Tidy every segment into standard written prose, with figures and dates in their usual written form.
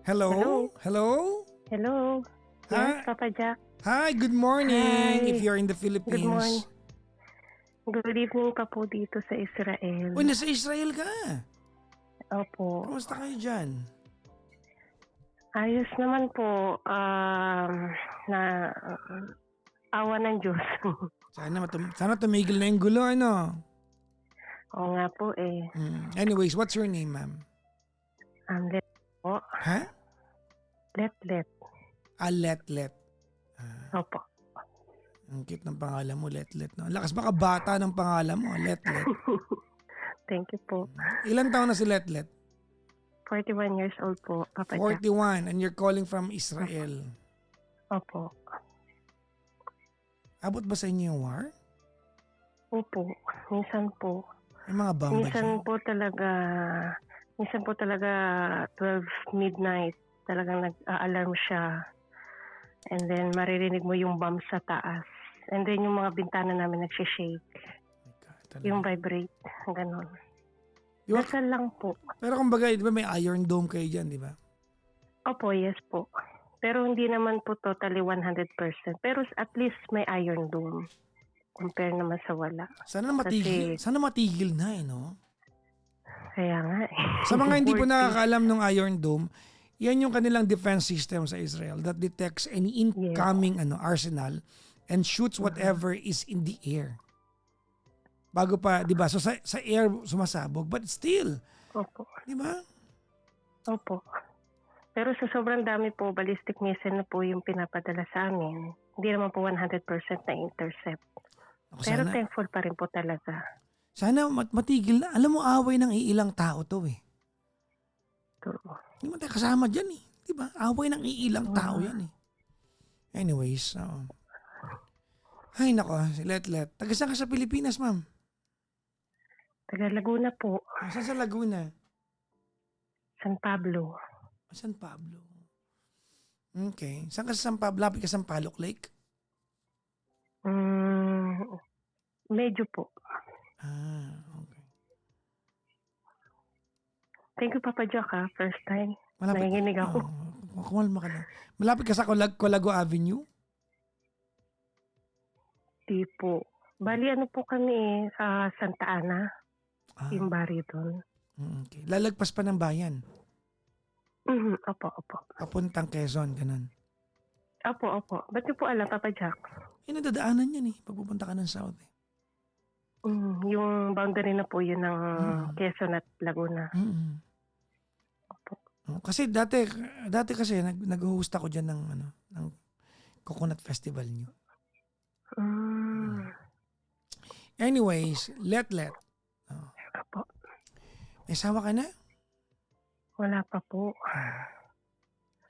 Hello? Hello? Hello? Hello? Yes, Hi, Papa Jack. hi, good morning if Hi. you're in the Good morning. Philippines. Good evening pa po dito sa Uy, Israel. nasa Israel ka. Opo. Kamusta kayo dyan? Ayos naman po. Na awa ng Diyos. Sana tumigil na yung gulo, ano? Oo nga po eh. Anyways, what's your name, ma'am? Let po. Ha? Let. Let. Opo. Ang cute ng pangalan mo, Let. No? Ang lakas baka bata ng pangalan mo, Let. Thank you po. Ilan taon na si Let? 41 years old po, Papa Jack. 41, and you're calling from Israel. Opo. Abot ba sa inyo yung war? Opo. Minsan po. May mga bomba Minsan dyan. po talaga 12 midnight talagang nag-alarm siya. And then maririnig mo yung bomb sa taas. And then yung mga bintana namin nagsishake. Oh my God, talaga. Yung vibrate. Ganon. Di ba? Dasal lang po. Pero kumbaga, di ba may Iron Dome kayo dyan, di ba? Opo, yes po. Pero hindi naman po totally 100%. Pero at least may Iron Dome. Compare naman sa wala. Sana matigil na no? Kaya nga eh. Sa mga hindi po 40. nakakaalam ng Iron Dome, yan yung kanilang defense system sa Israel that detects any incoming arsenal and shoots whatever is in the air. Bago pa, di ba? So sa air sumasabog, but still, Opo. di ba? Opo. Pero sa sobrang dami po, ballistic missile na po yung pinapadala sa amin. Hindi naman po 100% na intercept. Ako, Pero sana, thankful pa rin po talaga. sana matigil na. Alam mo, away ng iilang tao to eh. True. Hindi mo tayo kasama dyan eh. Di ba? Away ng iilang tao yan eh. Anyways, ay nako, si Let. Taga saan ka sa Pilipinas, ma'am? Taga Laguna po. Saan sa Laguna? San Pablo. San Pablo. Okay. Saan ka sa San Pablo? Lapit ka sa Palok Lake? Medyo po. Okay. Thank you, Papa Jack, ha. First time. Malapit. Nanginginig ako. Kumalma ka na. Malapit ka sa Colago Avenue? Di po. Bali, ano po kami sa Santa Ana. Yung bari doon. Okay. Lalagpas pa ng bayan. Opo. Papuntang Quezon, ganun. Opo. Ba't niyo po alam, Papa Jack? Nadadaanan yan eh. Pagpupunta ka ng South eh. Yung boundary na po yun ng Quezon at Laguna. Opo. Kasi dati kasi nag-host ako diyan ng Coconut Festival niyo. Anyways, Let. Opo. May asawa ka na? Wala pa po.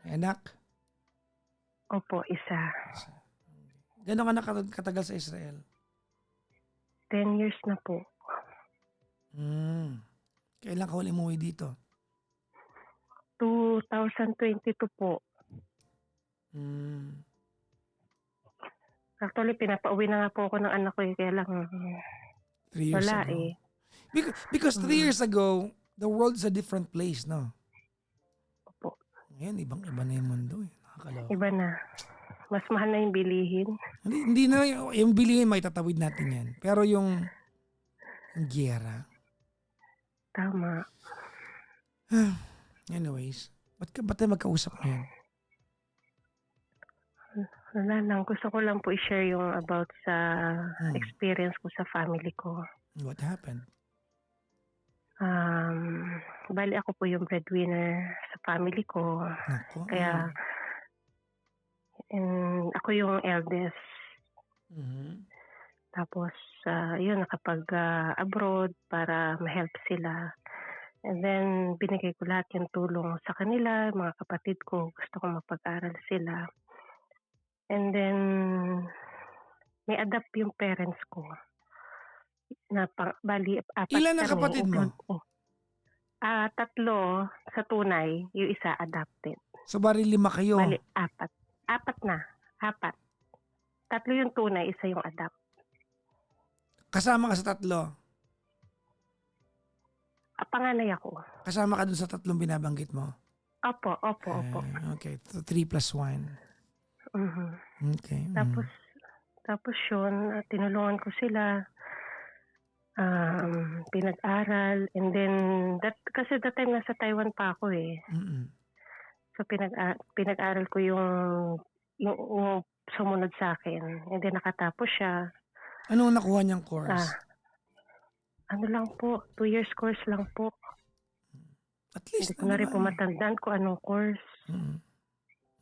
May anak? Opo, isa. Gano'n ka na katagal sa Israel? 10 years na po. Kailan ka huli umuwi dito? 2022 po. Actually, pinapauwi na nga po ako ng anak ko eh. Kaya lang, 3 years wala ago. eh. Because 3 years ago, the world's a different place, no? Opo. Ngayon, ibang-iba na yung mundo eh. Nakakaloka. Iba na. Mas mahal na yung bilihin. Hindi na yung bilihin, may tatawid natin yan. Pero yung giyera. Tama. Anyways, ba't tayo magkausap ngayon? Wala lang. Gusto ko lang po i-share yung about sa experience ko sa family ko. What happened? Bali ako po yung breadwinner sa family ko. Nako. Kaya ako yung eldest. Tapos yun, nakapag-abroad para ma-help sila. And then binigay ko lahat yung tulong sa kanila, mga kapatid ko. Gusto ko mapag-aral sila. And then may adapt yung parents ko. Bali, 4 Ilan ang kami. kapatid mo? 3 sa tunay, yung isa adopted. So bali 5 kayo? Bali, 4. 4 na. 4. 3 yung tunay, isa yung adopt. Kasama ka sa 3? Panganay ako. Kasama ka dun sa 3 binabanggit mo? Opo. Okay. So 3+1. Mhm. Okay. Tapos tapos yun, tinulungan ko sila, pinag-aral, and then kasi that time nasa Taiwan pa ako, eh. Mm. So pinag-aral ko yung sumunod sa'kin, and then nakatapos siya. Ano ang nakuha niyang course? Ano lang po, 2 years course lang po. At Hindi least ko na rin po naman. matandaan kung anong course. Mm.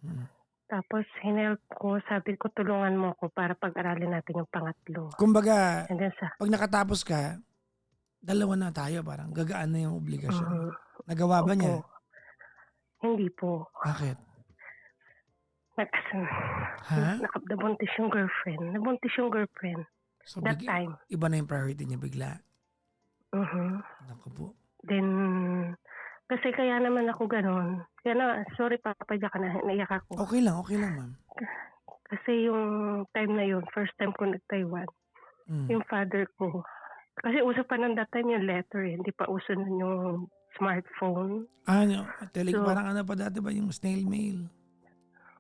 Mm. Tapos hinelp ko, sabi ko tulungan mo ako para pag-aralin natin yung pangatlo. Kumbaga, And then pag nakatapos ka, dalawa na tayo, parang gagaan na yung obligasyon mo. Nagawa ba niya? Opo. Hindi po. Bakit? Ha? Nabuntis yung girlfriend. So, That time. iba na yung priority niya bigla. Naku po. Then, kasi kaya naman ako ganun. Kaya na, sorry papadya ka na, naiyak ako. Okay lang, ma'am. Kasi yung time na yun, first time ko nag-Taiwan, yung father ko, kasi uso pa ng that time yung letter, eh. Hindi pa uso nun yung smartphone. Parang ano pa dati ba yung snail mail?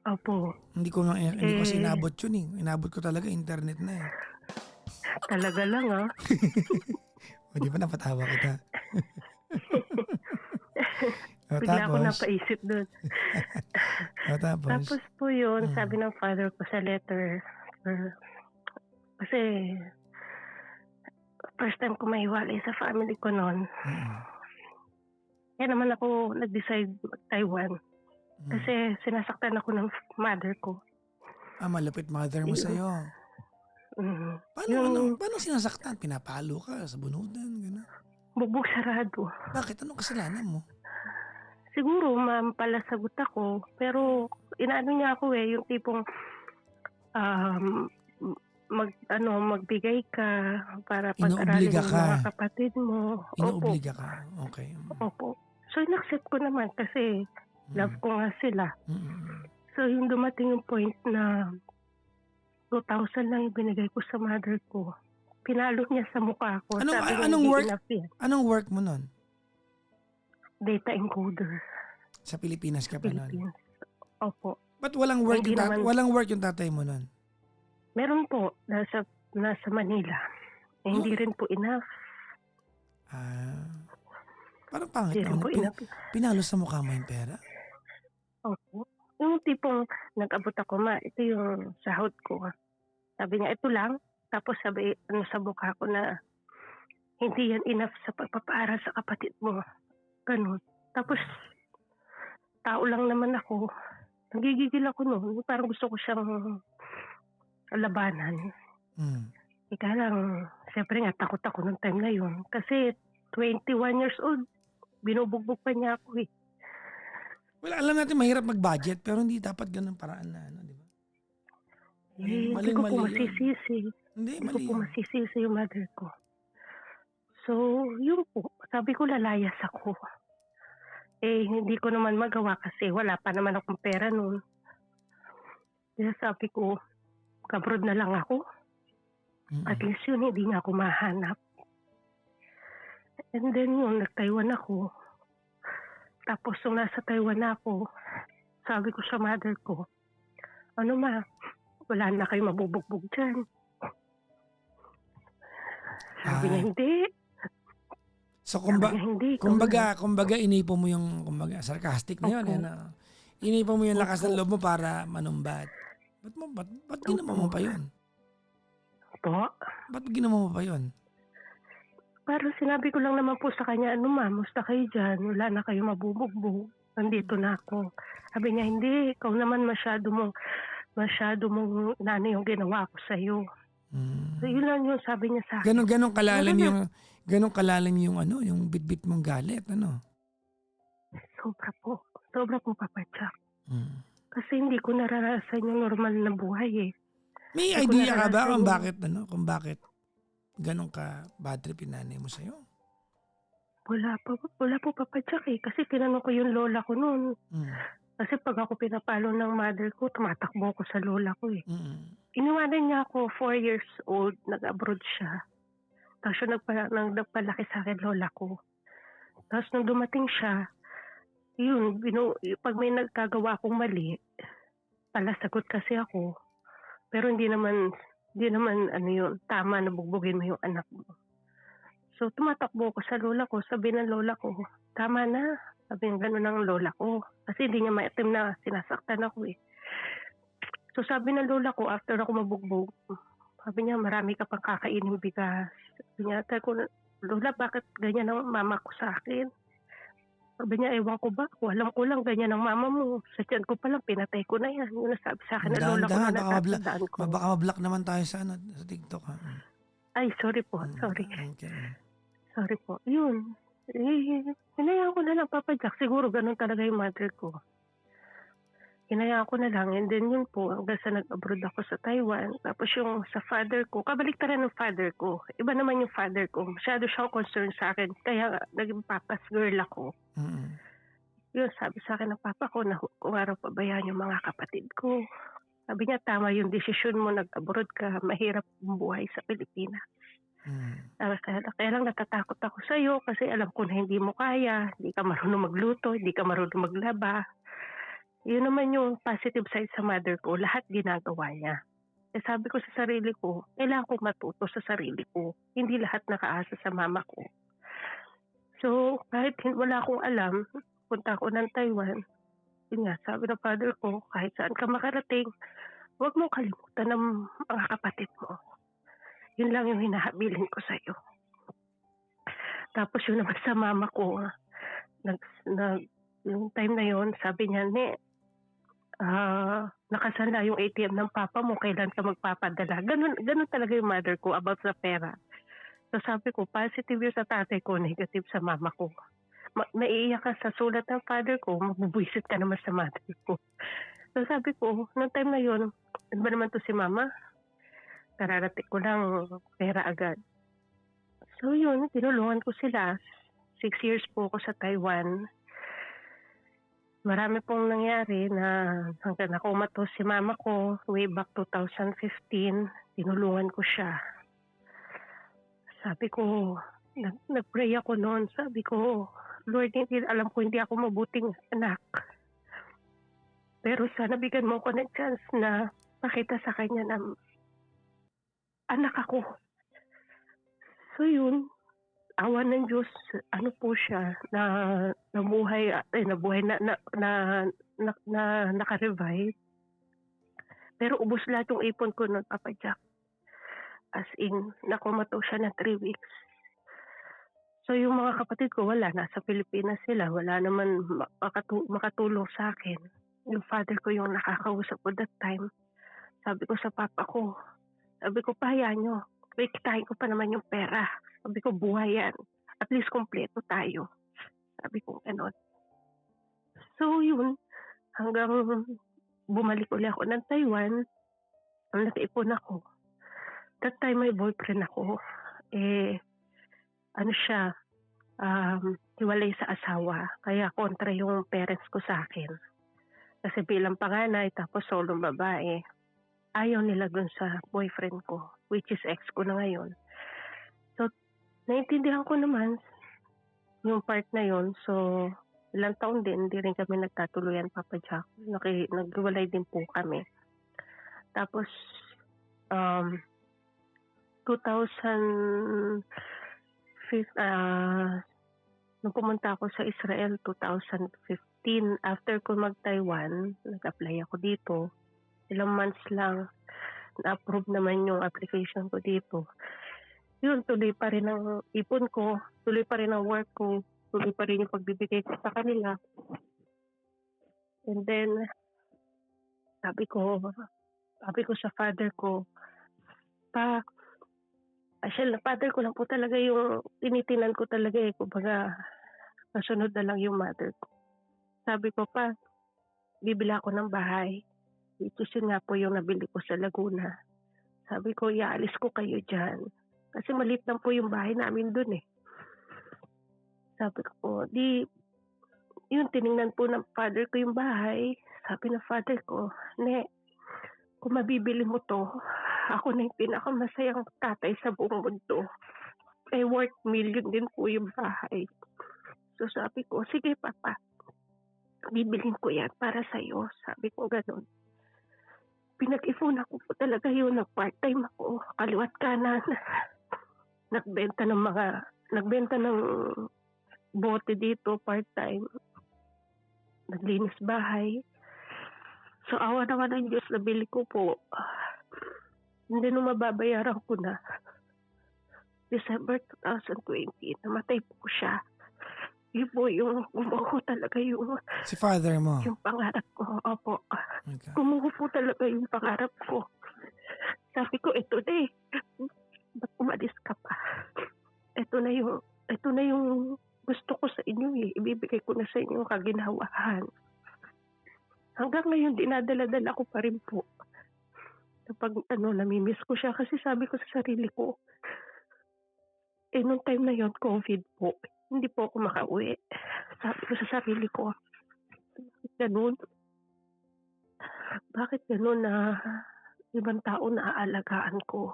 Opo. Hindi ko kasi inabot yun, eh. Inabot ko talaga internet na, eh. Talaga lang, ah. O, di ba napatawa kita? Bigla ako napaisip dun. Tapos po yun, sabi ng father ko sa letter, kasi first time ko mahiwalay sa family ko noon. Kaya naman ako nag-decide mag-Taiwan. Kasi sinasaktan ako ng mother ko. Malapit mother mo sa'yo. Paano sinasaktan? Pinapalo ka sa bunutan, gano'n? Bubog sarado. Bakit? Anong kasalanan mo? Siguro, palasagot ako. Pero, inaano niya ako, eh, yung tipong magbigay ka para pag-aralin ng mga kapatid mo. Inuobliga ka? Okay. Opo. So, in-accept ko naman kasi love ko nga sila. So, yung dumating yung point na 2,000 lang yung binigay ko sa mother ko. Pinalo niya sa mukha ko. Anong work mo nun? Data encoder. Sa Pilipinas ka pa nun? Opo. Ba't walang work yung tatay mo nun? Meron po. Nasa Manila. Hindi rin po enough. Parang pangit naman. Pinalo sa mukha mo yung pera? Opo. Yung tipong nag-abot ako, ito yung sahod ko. Sabi niya, ito lang. Tapos sabi sa mukha ko na hindi yan enough sa pagpapaaral sa kapatid mo. Ganun. Tapos, tao lang naman ako. Nagigigil ako noon. Parang gusto ko siyang labanan. Ika lang, siyempre nga takot ako ng time na yun. Kasi 21 years old, binubugbog pa niya ako, eh. Well, alam natin mahirap mag-budget pero hindi dapat ganun paraan na, di ba? Hindi ko po masisisi. Hindi ko po masisisi yung mother ko. So, yun po. Sabi ko lalayas ako. Hindi ko naman magawa kasi wala pa naman akong pera noon. Kaya sabi ko, abroad na lang ako. At least yun, hindi nga ako mahanap. And then yun, nag-Taiwan ako. Tapos nung nasa Taiwan na ako, sabi ko sa mother ko, ano wala na kayo mabubugbog dyan. Sabi niya, hindi. So kumbaga inipo mo yung sarcastic na yun. Inipo mo yung lakas ng loob mo para manumbat. Ba't ginawa mo pa yun? Ba't ginawa mo pa yun? Parang sinabi ko lang naman po sa kanya, musta kayo dyan? Wala na kayo mabubugbog. Nandito na ako. Sabi niya, hindi. Ikaw naman masyado mong yung ginawa ko sa'yo. So yun lang yung sabi niya sa akin. Ganong kalalim yung bitbit mong galit, ano? Sobra po, Papa Jack. Kasi hindi ko naranasan yung normal na buhay, eh. May idea ka ba kung bakit ganon ka bad trip yung nanay mo sa'yo? Wala po, Papa Jack, eh. Kasi tinanong ko yung lola ko noon. Kasi pag ako pinapalo ng mother ko, tumatakbo ko sa lola ko, eh. Iniwanan niya ako, 4 years old, nag-abroad siya. Tapos nagpalaki sa akin lola ko. Tapos nung dumating siya, Yun, 'pag may nagkagawa akong mali, palasagot kasi ako. Pero hindi naman ano yun, tama na bugbugin mo yung anak mo. So, tumatakbo ako sa lola ko, sabi ng lola ko, "Tama na." Sabi ng gano'n ng lola ko. Kasi hindi niya maitim na sinasaktan ako, eh. So, sabi ng lola ko after ako mabugbog, sabi niya, "Marami ka pang kakaining bigas." Sabi niya, sabi ko, "Lola, bakit ganyan ang mama ko sa akin?" Sabi niya, "Ewan ko ba, kung alam ko lang ganyan ang mama mo. Sa tiyan ko pa lang pinatay ko na 'yan." Yun ang sabi sa'kin ng lola ko Dahan-dahan na natatandaan ko. baka ma-block naman tayo sa ano, sa TikTok, ha. Ay, sorry po, sorry. Okey. Sorry po. Yun, hinayaan ko na lang, Papa Jack. Siguro gano'n talaga yung mother ko. Hinayaan ko na lang, and then yun po hanggang sa nag-abroad ako sa Taiwan. Tapos yung sa father ko, kabaliktaran ng father ko. Iba naman yung father ko, masyado siyang concerned sa'kin kaya naging papa's girl ako. Mm. Yun, sabi sa'kin ng papa ko na kung araw pabayaan yung mga kapatid ko. Sabi niya, "Tama yung desisyon mo, nag-abroad ka, mahirap ang buhay sa Pilipinas." Mm. Kaya lang natatakot ako sa'yo kasi alam ko na hindi mo kaya, hindi ka marunong magluto, hindi ka marunong maglaba. Yun naman yung positive side sa mother ko, lahat ginagawa niya. Eh, sabi ko sa sarili ko, kailangan kong matuto sa sarili ko. Hindi lahat nakaasa sa mama ko. So, kahit wala akong alam, punta ako ng Taiwan. Yun nga, sabi ng father ko, kahit saan ka makarating, huwag mong kalimutan ng mga kapatid mo. Yun lang yung hinahabilin ko sa'yo. Tapos yun naman sa mama ko, yung time na yun, sabi niya, nakasala yung ATM ng papa mo, kailan ka magpapadala. Ganun talaga yung mother ko about sa pera. So sabi ko, positive yung sa tatay ko, negative sa mama ko. Naiiyak ka sa sulat ng father ko, mabubwisit ka naman sa mother ko. So sabi ko, noong time na yun, ano ba naman to si mama? Kararating ko lang pera agad. So yun, tinulungan ko sila. 6 years po ako sa Taiwan. Marami pong nangyari na hanggang nakumatos si mama ko way back 2015, tinulungan ko siya. Sabi ko, nag-pray ako noon. Sabi ko, "Lord, alam ko hindi ako mabuting anak. Pero sana bigyan mo ko ng chance na pakita sa kanya na anak ako." So yun, awa ng Diyos, ano po siya, nabuhay na naka-revive. Pero ubos lahat yung ipon ko noon, Papa Jack. As in, nakumato siya na 3 weeks. So yung mga kapatid ko, wala, nasa Pilipinas sila. Wala naman makatulong sa akin. Yung father ko yung nakakausap ko that time. Sabi ko sa papa ko, sabi ko, "Pahayaan nyo, may kitain ko pa naman yung pera." Sabi ko, "Buhay yan. At least kompleto tayo." Sabi ko, gano'n. So yun, hanggang bumalik ulit ako ng Taiwan, nag-ipon ako. That time may boyfriend ako. Ano siya, hiwalay sa asawa. Kaya kontra yung parents ko sa akin. Kasi bilang panganay, tapos solong babae, ayaw nila dun sa boyfriend ko, which is ex ko na ngayon. So, naiintindihan ko naman yung part na yon. So, ilang taon din, hindi rin kami nagtatuluyan, Papa Jack. Naghiwalay din po kami. Tapos, 2005, nung pumunta ako sa Israel, 2015, after ko mag-Taiwan, nag-apply ako dito. Ilang months lang, na-approve naman yung application ko dito. Yun, tuloy pa rin ang ipon ko, tuloy pa rin ang work ko, tuloy pa rin yung pagbibigay ko sa kanila. And then, sabi ko sa father ko, father ko lang po talaga yung tinitinan ko talaga eh. Kumbaga, kasunod na lang yung mother ko. Sabi ko, "Pa, bibili ako ng bahay. Which is yun nga po yung nabili ko sa Laguna." Sabi ko, "Iaalis ko kayo dyan. Kasi maliit lang po yung bahay namin dun eh." Sabi ko, yun, tiningnan po ng father ko yung bahay. Sabi ng father ko, "Kung mabibili mo to, ako na yung pinakamasayang tatay sa buong mundo. Worth million din po yung bahay." So sabi ko, "Sige, Papa." bibilhin ko yan para sa'yo. Sabi ko gano'n. Pinag-ipunan ko po talaga yun. Nag-part-time ako. Kaliwat kanan. Nagbenta ng bote dito, part-time. Naglinis bahay. So, awa naman ng Diyos, nabili ko po. Hindi nung mababayaran ko na. December 2020, namatay po siya. Yun po yung gumuho talaga Si father mo. yung pangarap ko. Opo. Okay. Gumuho po talaga yung pangarap ko. Sabi ko, ito na eh. Ba't umalis ka pa? Ito na yung gusto ko sa inyo eh. Ibibigay ko na sa inyo yung kaginhawaan. Hanggang ngayon, dinadala-dala ko pa rin po. Kapag namimiss ko siya kasi sabi ko sa sarili ko, nung time na yon COVID po, hindi po ako makauwi. Sabi ko sa sarili ko, bakit ganun na ibang tao na aalagaan ko?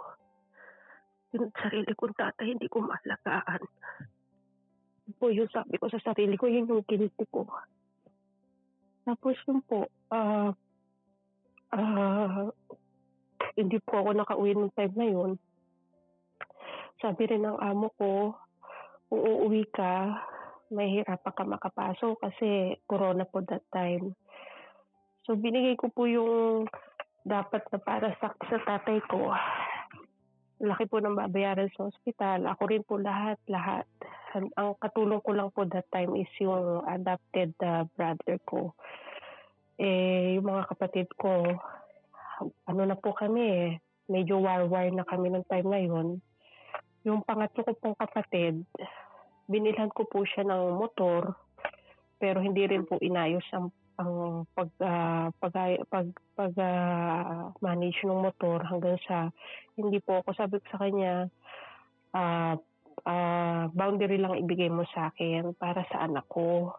Yung sarili kong tatay, hindi ko maalagaan. Yun po yung sabi ko sa sarili ko, yun yung guilty ko. Tapos yun po, hindi po ako nakauwi ng time na yun. Sabi rin ng amo ko, kung uuwi ka, mahihirapan ka makapasok kasi corona po that time. So binigay ko po yung dapat na para sa tatay ko. Laki po ng babayaran sa ospital. Ako rin po lahat. Ang katulong ko lang po that time is yung adopted brother ko. Yung mga kapatid ko, na po kami medyo war na kami ng time na yun. Yung pangatlo ko pong kapatid, binilhan ko po siya ng motor, pero hindi rin po inayos ang manage ng motor hanggang sa hindi po ako, sabi ko sa kanya, boundary lang ibigay mo sa akin para sa anak ko.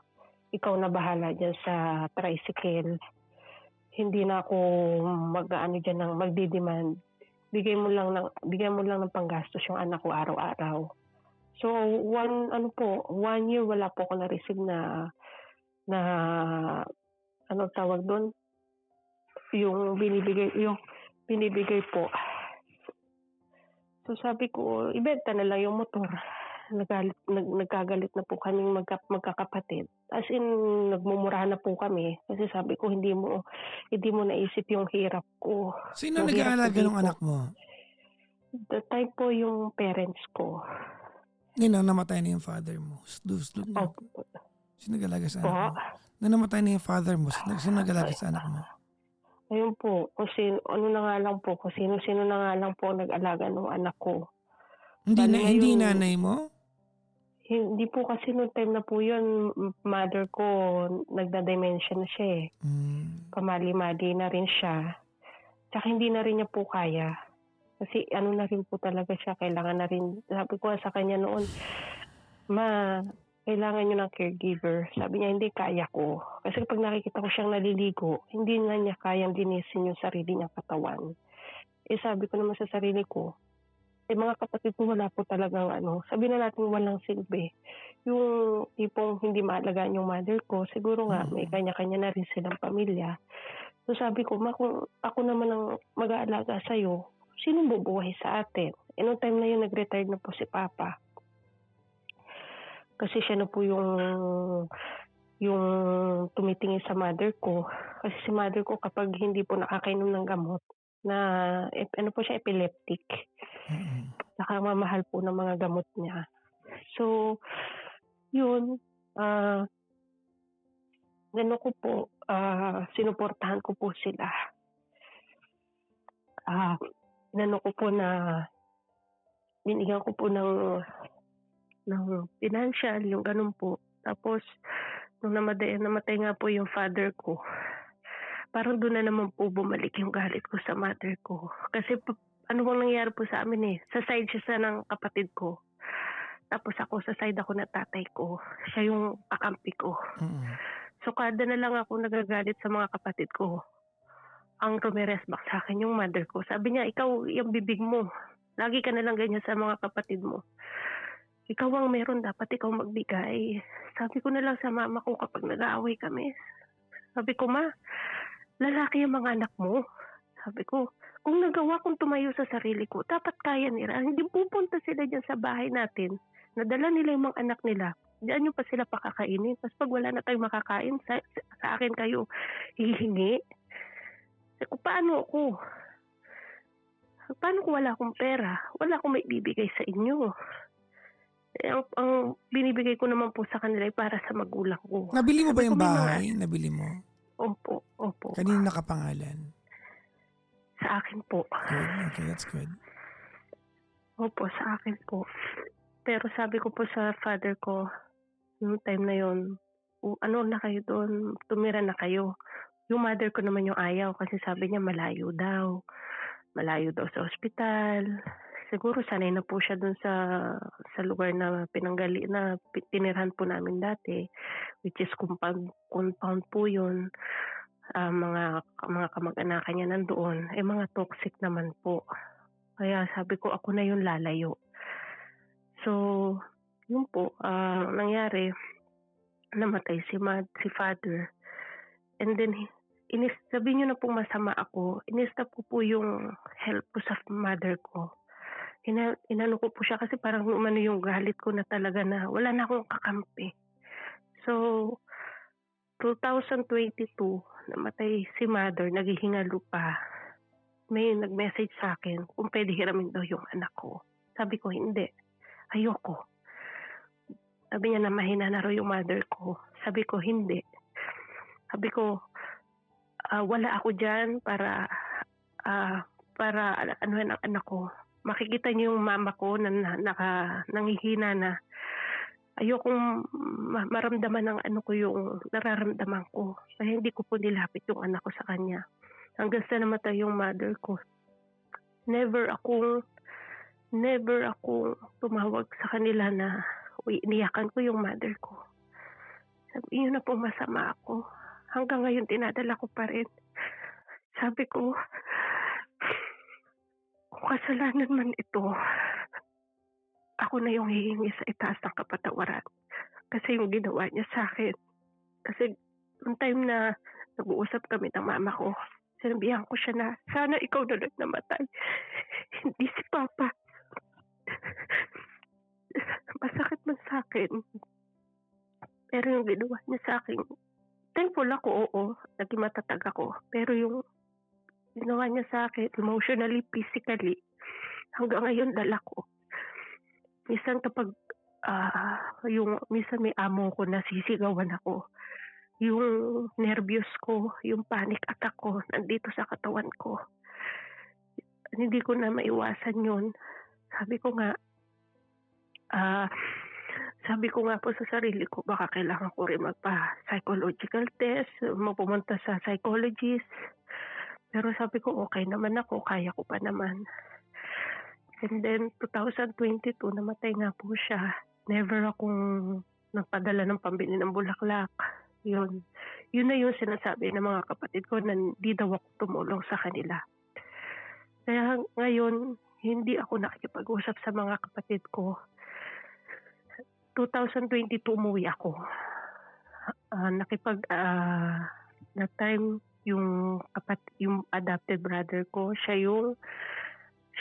Ikaw na bahala dyan sa tricycle. Hindi na ako magdi-demand. Bigyan mo lang ng panggastos yung anak ko araw-araw. So, 1 year wala po ako na-receive na tawag doon? Yung binibigay po. So, sabi ko, ibenta na lang yung motor. Nagkagalit na po kaming magkakapatid. As in, nagmumura na po kami. Kasi sabi ko, hindi mo naisip yung hirap ko. Sino Yung hirap ko nag-aalaga ng dito. anak mo? The time po yung parents ko. Namatay na yung father mo. Sino nag-alaga sa anak mo? Namatay na yung father mo. Sino nag-alaga sa anak mo? Ayun po, kung sino na nga lang po nag-alaga ng anak ko. Hindi nanay mo? Hindi po kasi noong time na po yun, mother ko, nagda-dementia na siya eh. Pamali-mali na rin siya. Tsaka hindi na rin niya po kaya. Kasi na rin po talaga siya, kailangan na rin. Sabi ko sa kanya noon, kailangan niyo ng caregiver. Sabi niya, hindi kaya ko. Kasi pag nakikita ko siyang naliligo, hindi na niya kayang linisin yung sarili niyang katawan. Sabi ko naman sa sarili ko, mga kapatid ko wala po talagang sabi na natin walang silbi. Yung tipong hindi maalagaan yung mother ko, siguro nga may kanya-kanya na rin silang pamilya. So sabi ko, kung ako naman ang mag-aalaga sa'yo, sinong bubuhay sa atin? Noong time na yun, nag-retire na po si Papa. Kasi siya na po yung tumitingin sa mother ko. Kasi si mother ko kapag hindi po nakakainom ng gamot, na po siya, epileptic. Saka mamahal po ng mga gamot niya. So, yun, sinuportahan ko po sila. Binigyan ko po ng financial, yung ganun po. Tapos, nung namatay nga po yung father ko, parang doon na naman po bumalik yung galit ko sa mother ko. Kasi ano bang nangyari po sa amin eh. Sa side siya ng kapatid ko. Tapos ako sa side ako na tatay ko. Siya yung kakampi ko. So kada na lang ako nagagalit sa mga kapatid ko. Ang rumiresback sa akin yung mother ko. Sabi niya, ikaw yung bibig mo. Lagi ka na lang ganyan sa mga kapatid mo. Ikaw ang meron, dapat ikaw magbigay. Sabi ko na lang sa mama ko kapag nag-aaway kami. Sabi ko, "Ma, lalaki yung mga anak mo." Sabi ko, "Kung nagawa kong tumayo sa sarili ko, dapat kaya nila. Hindi pupunta sila diyan sa bahay natin, nadala nila yung mga anak nila, diyan niyo pa sila pakakainin. Tapos pag wala na tayong makakain, sa akin kayo hihingi." Sabi ko, "Paano ako? Paano kung wala akong pera? Wala akong maibibigay sa inyo. Ang binibigay ko naman po sa kanila ay para sa magulang ko." Nabili mo ba Sabi ko, yung "May mga..." bahay? Nabili mo? Opo, opo. Kanino nakapangalan? Sa akin po. Good. Okay, that's good. Opo, sa akin po. Pero sabi ko po sa father ko, yung time na yun, ano na kayo doon, tumira na kayo." Yung mother ko naman yung ayaw kasi sabi niya malayo daw. Malayo daw sa ospital. Siguro sanay na po siya doon sa lugar na tinirhan po namin dati, which is compound po yun. Mga kamag-anakan niya nandoon, mga toxic naman po. Kaya sabi ko, ako na yung lalayo. So, yun po, nangyari, namatay si father. And then, sabi niyo na pong masama ako, in-stop ko po yung help ko sa mother ko. Inano ko po siya kasi parang yung galit ko na talaga na wala na akong kakampi. So, 2022, namatay si mother, naghihingalo pa. May nag-message sa akin kung pwede hiramin daw yung anak ko. Sabi ko, hindi. Ayoko. Sabi niya na mahina na raw yung mother ko. Sabi ko, hindi. Sabi ko, wala ako dyan para anuhan ang anak ko. Makikita niyo yung mama ko na nangihina na. Ayokong maramdaman ng ano ko yung nararamdaman ko. Kaya hindi ko po nilapit yung anak ko sa kanya. Hanggang sa namatay yung mother ko. Never akong tumawag sa kanila na iniyakan ko yung mother ko. Sabi niyo na po masama ako. Hanggang ngayon dinadala ko pa rin. Sabi ko, kung kasalanan man ito, ako na yung hihingi sa itaas ng kapatawaran. Kasi yung ginawa niya sa akin. Kasi yung time na nag-uusap kami ng mama ko, sinabihan ko siya na, sana ikaw na lang namatay. Hindi si Papa. Masakit man sa akin. Pero yung ginawa niya sa akin, thankful ako, oo. Naging matatag ako. Pero yung ginawa niya sa akin, emotionally, physically, hanggang ngayon dala ko. Minsan kapag, minsan may amo ko na sisigawan ako. Yung nervyos ko, yung panic attack ko, nandito sa katawan ko. Hindi ko na maiwasan yun. Sabi ko nga po sa sarili ko, baka kailangan ko rin magpa-psychological test, pumunta sa psychologist. Pero sabi ko, okay naman ako, kaya ko pa naman. And then, 2022, namatay nga po siya. Never akong nagpadala ng pambili ng bulaklak. Yun na yung sinasabi ng mga kapatid ko na hindi daw ako tumulong sa kanila. Kaya ngayon, hindi ako nakikipag-usap sa mga kapatid ko. 2022 umuwi ako. That time yung adopted brother ko, siya yung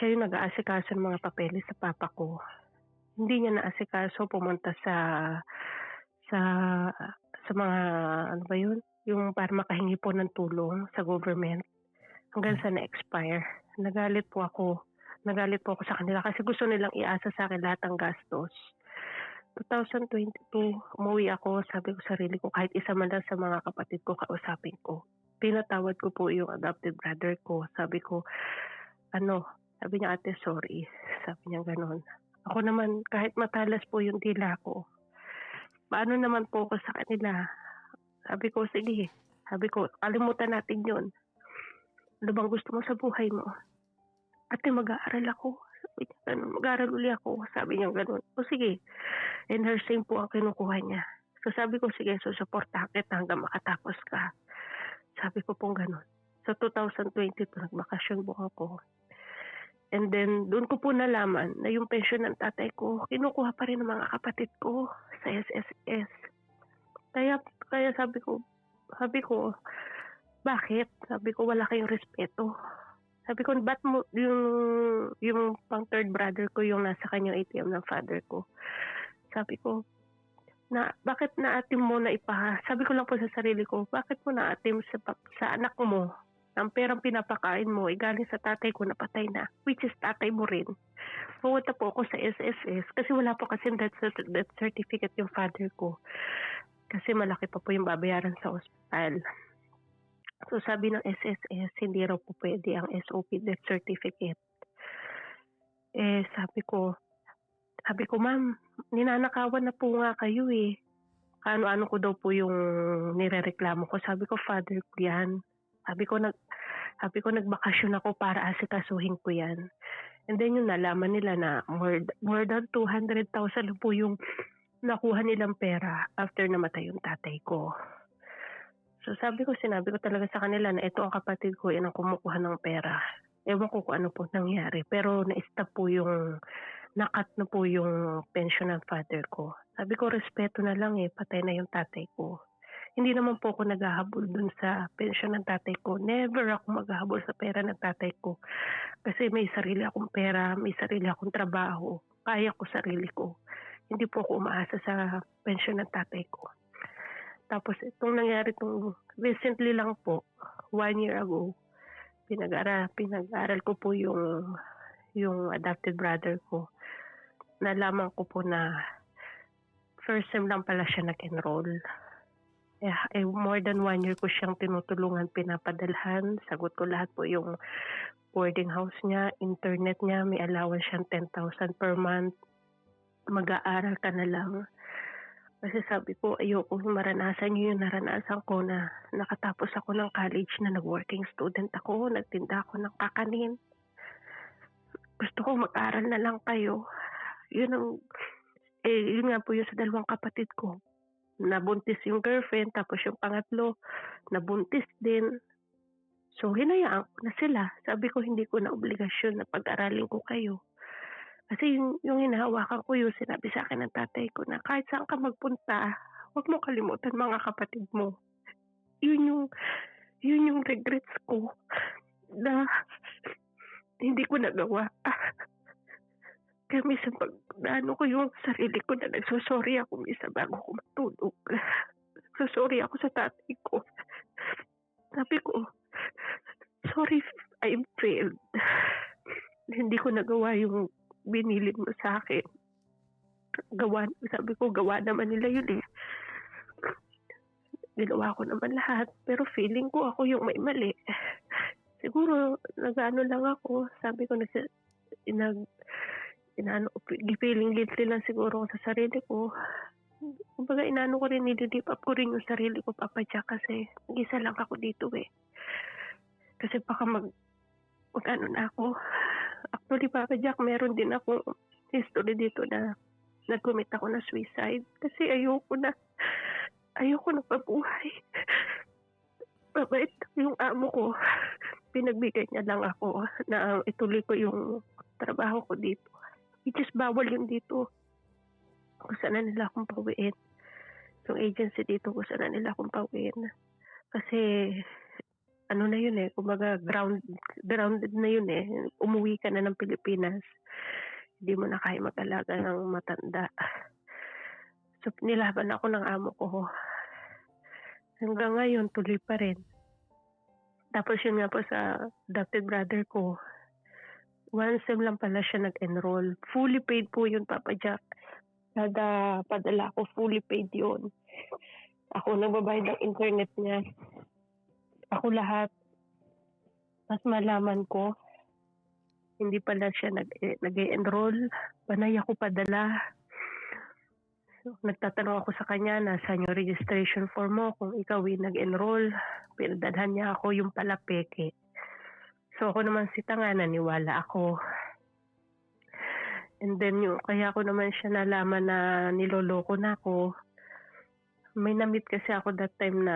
nag-aasikaso ng mga papeles sa papa ko. Hindi niya naasikaso, pumunta sa mga ano ba yun? Yung para makahingi po ng tulong sa government hanggang sa na-expire. Nagalit po ako sa kanila kasi gusto nilang iasa sa akin lahat ng gastos. 2022, umuwi ako, sabi ko sarili ko, kahit isa man lang sa mga kapatid ko, kausapin ko. Pinatawad ko po yung adopted brother ko. Sabi ko, sabi niya, ate, sorry. Sabi niya gano'n. Ako naman, kahit matalas po yung dila ko, paano naman po ako sa kanila? Sabi ko, sige. Sabi ko, kalimutan natin yun. Ano bang gusto mo sa buhay mo? Ate, mag-aaral ako. Sabi niya gano'n, mag-aaral uli ako. Sabi niya gano'n. O sige. And nursing po ang kinukuha niya. So sabi ko, sige, susuportahan kita hanggang makatapos ka. Sabi ko pong gano'n. So 2022, nagbakasyon po ako. And then, doon ko po nalaman na yung pension ng tatay ko, kinukuha pa rin ng mga kapatid ko sa SSS. Kaya sabi ko, Sabi ko, bakit? Sabi ko, wala kayong respeto. Sabi ko, ba't mo, yung pang third brother ko, yung nasa kanyang ATM ng father ko. Sabi ko, bakit naatim mo na sabi ko lang po sa sarili ko, bakit mo naatim sa anak mo? Ang perang pinapakain mo, galing sa tatay ko na patay na, which is tatay mo rin. Pumunta po ako sa SSS kasi wala po kasi death certificate yung father ko. Kasi malaki pa po yung babayaran sa ospital. So sabi ng SSS, hindi raw po pwede ang SOP death certificate. Sabi ko, ma'am, ninanakawan na po nga kayo eh. Ano-ano ko daw po yung nirereklamo ko. Sabi ko, father ko yan. Sabi ko, nagbakasyon ako para asikasuhin ko yan. And then yung nalaman nila na more than 200,000 po yung nakuha nilang pera after namatay yung tatay ko. So sinabi ko talaga sa kanila na ito ang kapatid ko, yan ang kumukuha ng pera. Ewan ko kung ano po nangyari. Pero na-stop po nakat na po yung pension ng father ko. Sabi ko, respeto na lang patay na yung tatay ko. Hindi naman po ako naghahabol dun sa pension ng tatay ko. Never ako maghahabol sa pera ng tatay ko. Kasi may sarili akong pera, may sarili akong trabaho. Kaya ko sarili ko. Hindi po ako umaasa sa pension ng tatay ko. Tapos itong nangyari recently lang po, 1 year ago, pinag-aral ko po yung adopted brother ko. Nalaman ko po na first time lang pala siya nag-enroll. More than 1 year ko siyang tinutulungan, pinapadalhan. Sagot ko lahat po yung boarding house niya, internet niya, may allowance siyang 10,000 per month. Mag-aaral ka na lang. Kasi sabi ko, ayoko maranasan niyo yung naranasan ko na nakatapos ako ng college na nag-working student ako, nagtinda ako ng kakanin. Gusto ko mag-aral na lang kayo. Yun nga po yung sa dalawang kapatid ko. Nabuntis yung girlfriend, tapos yung pangatlo, nabuntis din. So, hinayaan ko na sila. Sabi ko, hindi ko na obligasyon na pag-aralin ko kayo. Kasi yung hinahawakan ko yung sinabi sa akin ng tatay ko na kahit saan ka magpunta, huwag mo kalimutan mga kapatid mo. Yun yung regrets ko na hindi ko nagawa. Kaya minsan pag ko yung sarili ko na nagsosorry ako minsan bago ko matulog. Nagsosorry ako sa tatay ko. Sabi ko, sorry I failed. Hindi ko nagawa yung binilid mo sa akin. Sabi ko, gawa naman nila yun eh. Ginawa ko naman lahat. Pero feeling ko ako yung may mali. Siguro, nag-ano lang ako. Sabi ko, feeling guilty lang siguro sa sarili ko. Kumbaga, ko rin, nilidip up ko rin yung sarili ko, Papa Jack, kasi mag-isa lang ako dito eh. Kasi baka mag-ano na ako. Actually, Papa Jack, meron din ako history dito na nag-commit ako na suicide. Kasi ayoko na pabuhay. Mabait yung amo ko. Pinagbigay niya lang ako na ituloy ko yung trabaho ko dito. Which is bawal yun dito. Kung saan na nila akong pauwiin. Yung agency dito, kung saan na nila akong pauwiin. Kasi, ano na yun eh, kumbaga grounded na yun eh. Umuwi ka na ng Pilipinas. Hindi mo na kaya mag-alaga ng matanda. So, nilaban ako ng amo ko. Hanggang ngayon, tuloy pa rin. Tapos yun nga po sa adopted brother ko, 1 sem lang pala siya nag-enroll. Fully paid po yun, Papa Jack. Kada padala ko, fully paid yun. Ako nagbabayad ng internet niya. Ako lahat. Mas malaman ko, hindi pala siya nag-enroll. Panay ako padala. So, nagtatanong ako sa kanya, nasaan yung registration form mo kung ikaw nag-enroll. Pinadalhan niya ako yung pala peke. So ako naman si tanga, naniwala ako. And then kaya ko naman siya nalaman na niloloko na ako. May na-meet kasi ako that time na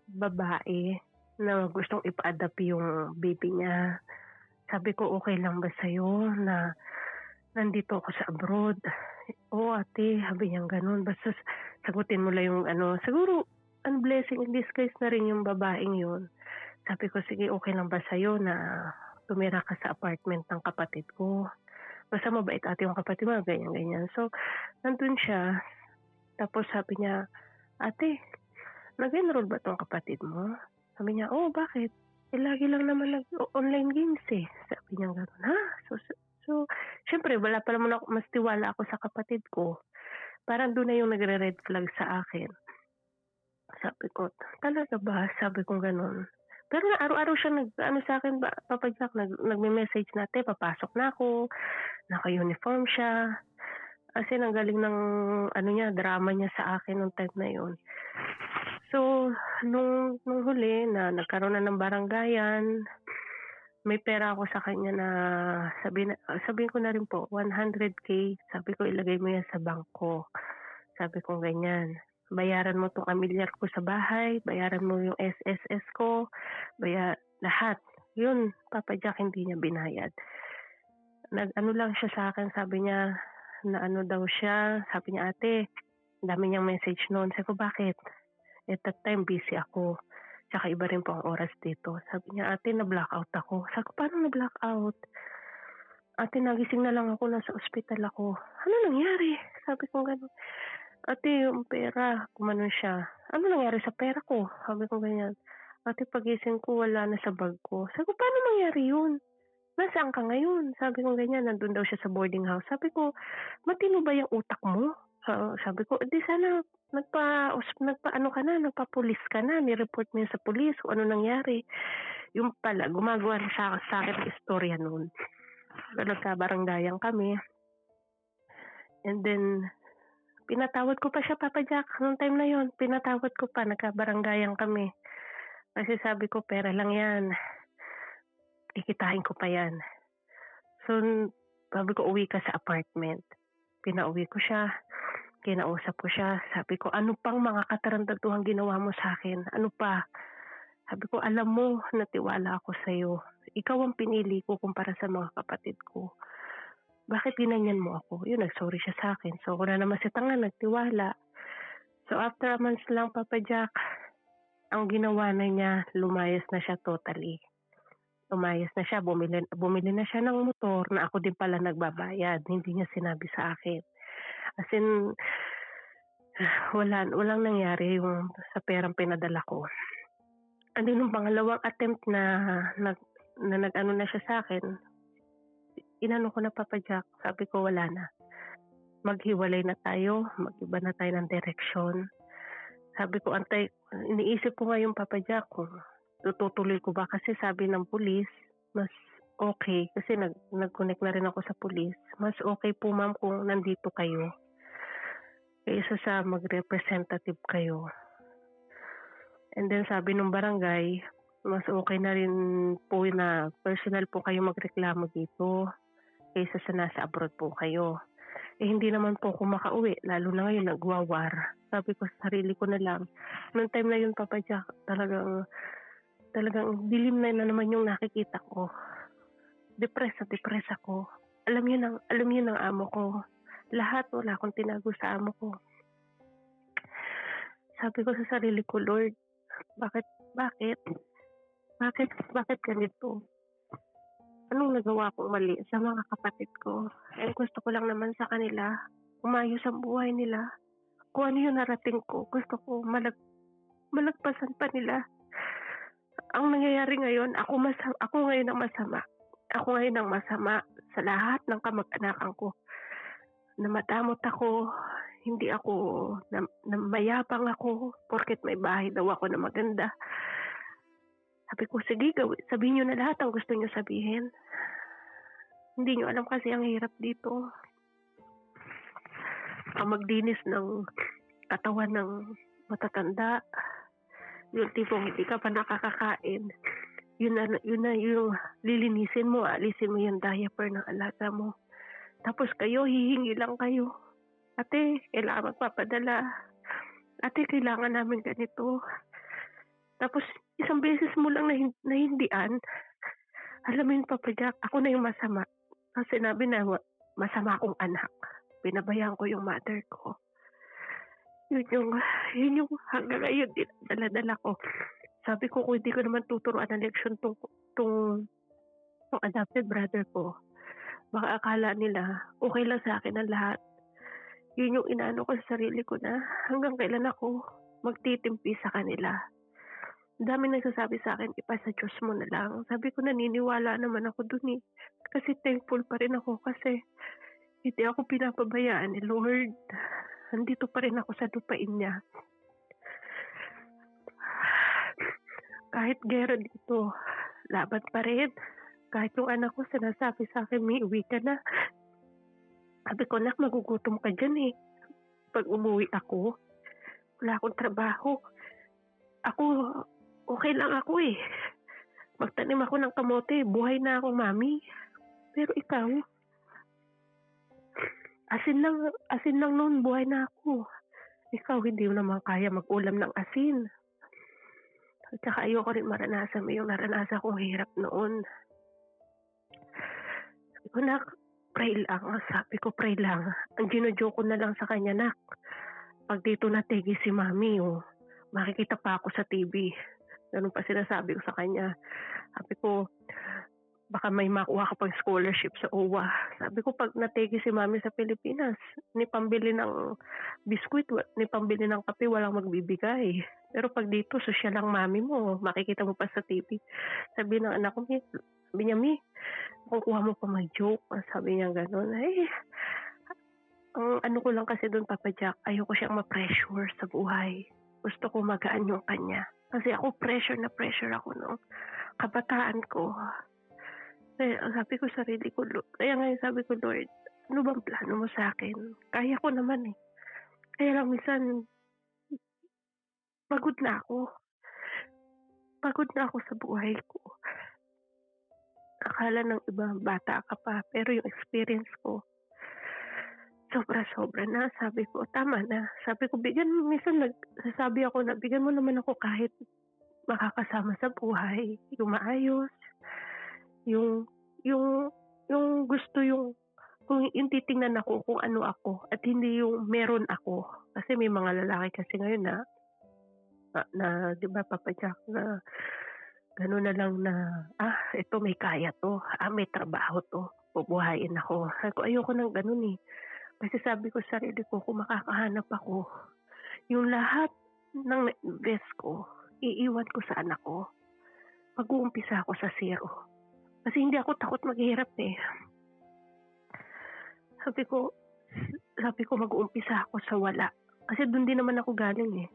babae na gustong ipa-adapt yung baby niya. Sabi ko, okay lang ba sa'yo na nandito ako sa abroad? Oo ate, sabi niyang ganun. Basta sagutin mo lang yung siguro blessing in disguise na rin yung babaeng yun. Sabi ko, sige, okay lang ba sa'yo na tumira ka sa apartment ng kapatid ko? Basta mabait ate yung kapatid mo, ganyan-ganyan. So, nandun siya, tapos sabi niya, ate, nag-enroll ba tong kapatid mo? Sabi niya, oh, bakit? Lagi lang naman nag-online games eh. Sabi niya gano'n, ha? So, syempre, wala pa naman ako, mas tiwala ako sa kapatid ko. Parang doon na yung nagre-red flag sa akin. Sabi ko, talaga ba? Sabi ko gano'n. Pero araw-araw siya sa akin, Papa Jack, nagme-message na, te, papasok na ako, naka-uniform siya. Kasi ang galing ng drama niya sa akin nung time na yun. So, nung huli na nagkaroon na ng baranggayan, may pera ako sa kanya na sabihin ko na rin po, 100K. Sabi ko, ilagay mo yan sa bangko. Sabi ko ganyan. Bayaran mo tong amilyar ko sa bahay, bayaran mo yung SSS ko, lahat. Yun, Papa Jack, hindi niya binayad. Nag-ano lang siya sa akin, sabi niya, na ano daw siya, sabi niya, ate, dami niyang message noon. Sabi ko, bakit? At that time, busy ako. Tsaka iba rin po ang oras dito. Sabi niya, ate, na-blackout ako. Sabi ko, paano na-blackout? Ate, nagising na lang ako, nasa ospital ako. Ano nangyari? Sabi ko gano'n. Ate, yung pera, kumanon siya. Ano nangyari sa pera ko? Sabi ko ganyan. Ate, pagising ko, wala na sa bag ko. Sabi ko, paano nangyari yun? Nasaan ka ngayon? Sabi ko ganyan, nandun daw siya sa boarding house. Sabi ko, matino ba yung utak mo? Sabi ko, di sana nagpa-pulis ka na, ni-report mo yun sa pulis, kung ano nangyari. Yung pala, gumagawa na sa akin ng istorya noon. So, nagkabaranggayan kami. And then, pinatawad ko pa siya, Papa Jack, noong time na yon. Pinatawad ko pa, nagkabaranggayan kami. Kasi sabi ko, pera lang yan. Ikitain ko pa yan. So, sabi ko, uwi ka sa apartment. Pinauwi ko siya. Kinausap ko siya. Sabi ko, ano pang mga katarantaduhang ginawa mo sa akin? Ano pa? Sabi ko, alam mo, natiwala ako sa'yo. Ikaw ang pinili ko kumpara sa mga kapatid ko. Bakit ginanyan mo ako? Yun, nag-sorry siya sa akin. So, wala naman si tanga, nagtiwala. So, after a month lang, Papa Jack, ang ginawa na niya, lumayas na siya totally. Lumayas na siya, bumili na siya ng motor na ako din pala nagbabayad. Hindi niya sinabi sa akin. As in, walang nangyari yung sa perang pinadala ko. And then, nung pangalawang attempt na nag-ano na siya sa akin, inano ko na, Papa Jack, sabi ko wala na. Maghiwalay na tayo, mag-iba na tayo ng direksyon. Sabi ko, iniisip ko ngayon, Papa Jack, kung tutuloy ko ba, kasi sabi ng pulis, mas okay, kasi nag-connect na rin ako sa pulis, mas okay po ma'am kung nandito kayo, kaysa sa mag-representative kayo. And then sabi ng barangay, mas okay na rin po na personal po kayo magreklamo dito, kaysa sa nasa abroad po kayo. Hindi naman po ako makauwi, lalo na ngayon nagwawar. Sabi ko sa sarili ko na lang, noong time na yun, Papa Jack, talagang dilim na naman yung nakikita ko. Depress ako. Alam yun ng amo ko. Lahat, wala akong tinago sa amo ko. Sabi ko sa sarili ko, Lord, bakit ganito? Anong nagawa kong mali sa mga kapatid ko? Gusto ko lang naman sa kanila, umayos ang buhay nila. Kung ano yung narating ko, gusto ko malagpasan pa nila. Ang nangyayari ngayon, ako ngayon ang masama. Ako ngayon ang masama sa lahat ng kamag-anakan ko. Namatamot ako, hindi ako, mayabang ako, porket may bahay daw ako na maganda. Sabi ko, sige, sabihin nyo na lahat ang gusto nyo sabihin. Hindi nyo alam kasi ang hirap dito. Ang maglinis ng katawan ng matatanda, yung tipong hindi ka pa nakakakain, yun na yung lilinisin mo, alisin mo yung diaper ng alaga mo. Tapos kayo, hihingi lang kayo. Ate, kailangan magpapadala. Ate, kailangan namin ganito. Tapos, isang beses mo lang nahindian. Alam mo yun, Papa Jack, ako na yung masama. Kasi sinabi na masama akong anak. Pinabayaan ko yung mother ko. Yun yung yun yung hanggang ngayon dinadala-dala ko. Sabi ko kung hindi ko naman tuturuan ng leksyon 'tong 'tong adopted brother ko, baka akala nila okey lang sa'kin ang lahat. Yun yung inaano ko sa sarili ko na hanggang kailan ako magtitimpi sa kanila. Ang daming nagsasabi sa'kin, "Ipasa Diyos mo na lang." Sabi ko naniniwala naman ako dun, eh. Kasi thankful pa rin ako kasi hindi ako pinapabayaan ni Lord. Nandito pa rin ako sa lupain niya. Kahit giyera dito, laban pa rin. Kahit yung anak ko sinasabi sa'kin, "Mi, uwi ka na." Sabi ko, "Nak, magugutom ka diyan, eh." 'Pag umuwi ako, wala akong trabaho. Ako, okey lang ako, eh. Magtanim ako ng kamote, buhay na akong mommy. Pero ikaw, asin lang noon buhay na ako. Ikaw hindi mo naman kaya mag-ulam ng asin. At saka ayoko rin maranasan mo yung naranasan kong hirap noon. Sabi ko, "Nak, pray lang." Sabi ko, "Pray lang." Ang gino-joke ko na lang sa kanya, "Nak, 'pag dito natigi si mommy, oh, makikita pa ako sa TV." Gano'n pa sinasabi ko sa kanya. Sabi ko, "Baka may makuha ka pang scholarship sa OWA." Sabi ko, "Pag natigi si mommy sa Pilipinas, ni pambili ng biskwit, ni pambili ng kape walang magbibigay. Pero 'pag dito sosyal ang mommy mo, makikita mo pa sa TV." Sabi ng anak ko, sabi niya, "Mi, makukuha mo pa mag-joke." Sabi niya gano'n. Ang ano ko lang kasi do'n, Papa Jack, ayoko siyang ma-pressure sa buhay. Gusto ko magaan yung kanya. Kasi ako pressure na pressure ako nung kabataan ko. Kaya sabi ko sa sarili ko, kaya ngayon sabi ko, "Lord, ano bang plano mo sa'kin? Kaya ko naman, eh. Kaya lang minsan pagod na ako. Pagod na ako sa buhay ko." Akala ng iba bata ka pa, pero yung experience ko sobra-sobra na. Sabi ko, "Tama na." Sabi ko, minsan nagsasabi ako na, "Bigyan mo naman ako kahit makakasama sa buhay, yung maayos, yung yung yung gusto kung yung titingnan ako kung ano ako at hindi yung meron ako." Kasi may mga lalaki kasi ngayon na 'di ba, Papa Jack, na gano'n na lang na, ito may kaya 'to, may trabaho 'to, bubuhayin ako. Sabi ko, ayoko ng gano'n, eh. Kasi sabi ko sa sarili ko kung makakahanap ako, yung lahat ng na-invest ko, iiwan ko sa anak ko. Mag-uumpisa ako sa zero. Kasi hindi ako takot maghirap, eh. Sabi ko sabi ko mag-uumpisa ako sa wala. Kasi do'n din naman ako galing, eh.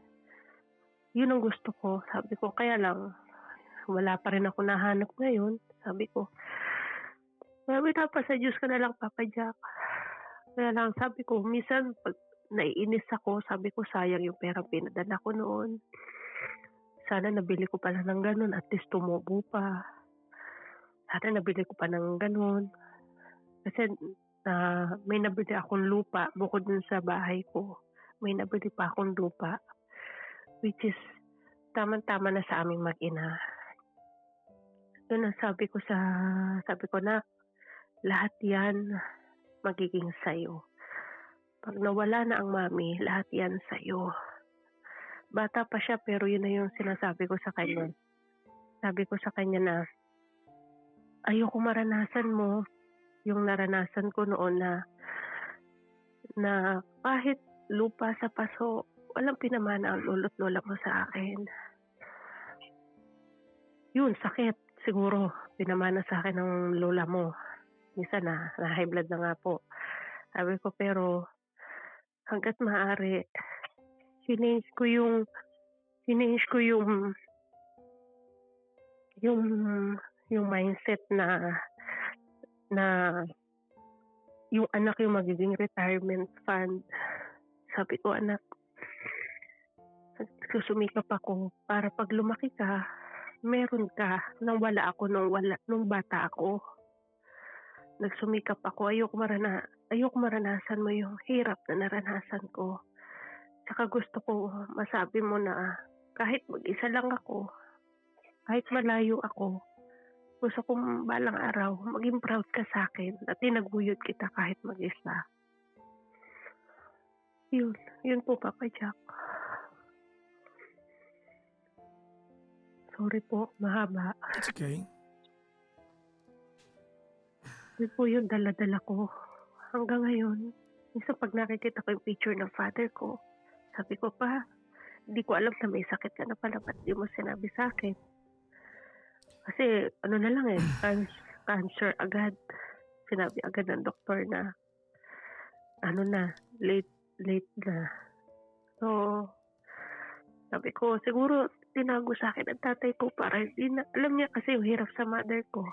'Yun ang gusto ko. Sabi ko kaya lang wala pa rin ako nahanap ngayon. Sabi sa Diyos ka na lang, Papa Jack. Kaya lang sabi ko minsan 'pag naiinis ako, sabi ko sayang yung perang pinadala ko noon. Sana nabili ko pala ng gano'n, at least tumubo pa. Sana nabili ko pa ng gano'n. Kasi may nabili akong lupa bukod dun sa bahay ko. May nabili pa akong lupa, which is tamang-tama na sa aming mag-ina. Yun ang sabi ko, "Na, lahat yan magiging sa'yo. Pag nawala na ang mommy, lahat yan sa'yo." Bata pa siya pero yun na yung sinasabi ko sa kanya. Sabi ko sa kanya na, "Ayoko maranasan mo yung naranasan ko noon na kahit lupa sa paso, walang pinamana ang lolo't lola mo sa akin." Yun, sakit. Siguro, pinamana sa akin ng lola mo. Minsan na high blood na nga po. Sabi ko, pero hangga't maaari, chineenge ko yung mindset na yung anak yung magiging retirement fund. Sabi ko, "Anak, susumikap ako para pag lumaki ka, meron ka nang wala ako nung bata ako." Nagsumikap ako, ayoko maranasan mo yung hirap na naranasan ko. Tsaka gusto ko masabi mo na kahit mag-isa lang ako, kahit malayo ako, gusto kong balang araw maging proud ka sa akin at tinaguyod kita kahit mag-isa. Yun, yun po, Papa Jack. Sorry po, mahaba. It's okay. Yun po yung dala-dala ko. Hanggang ngayon, minsan pag nakikita ko yung picture ng father ko, sabi ko pa, hindi ko alam na may sakit ka na pala, ba't di mo sinabi sa akin? Kasi ano na lang cancer agad. Sinabi agad ng doktor na ano na, late na. So, sabi ko, siguro tinago sa akin ang tatay ko para hindi na, alam niya kasi yung hirap sa mother ko.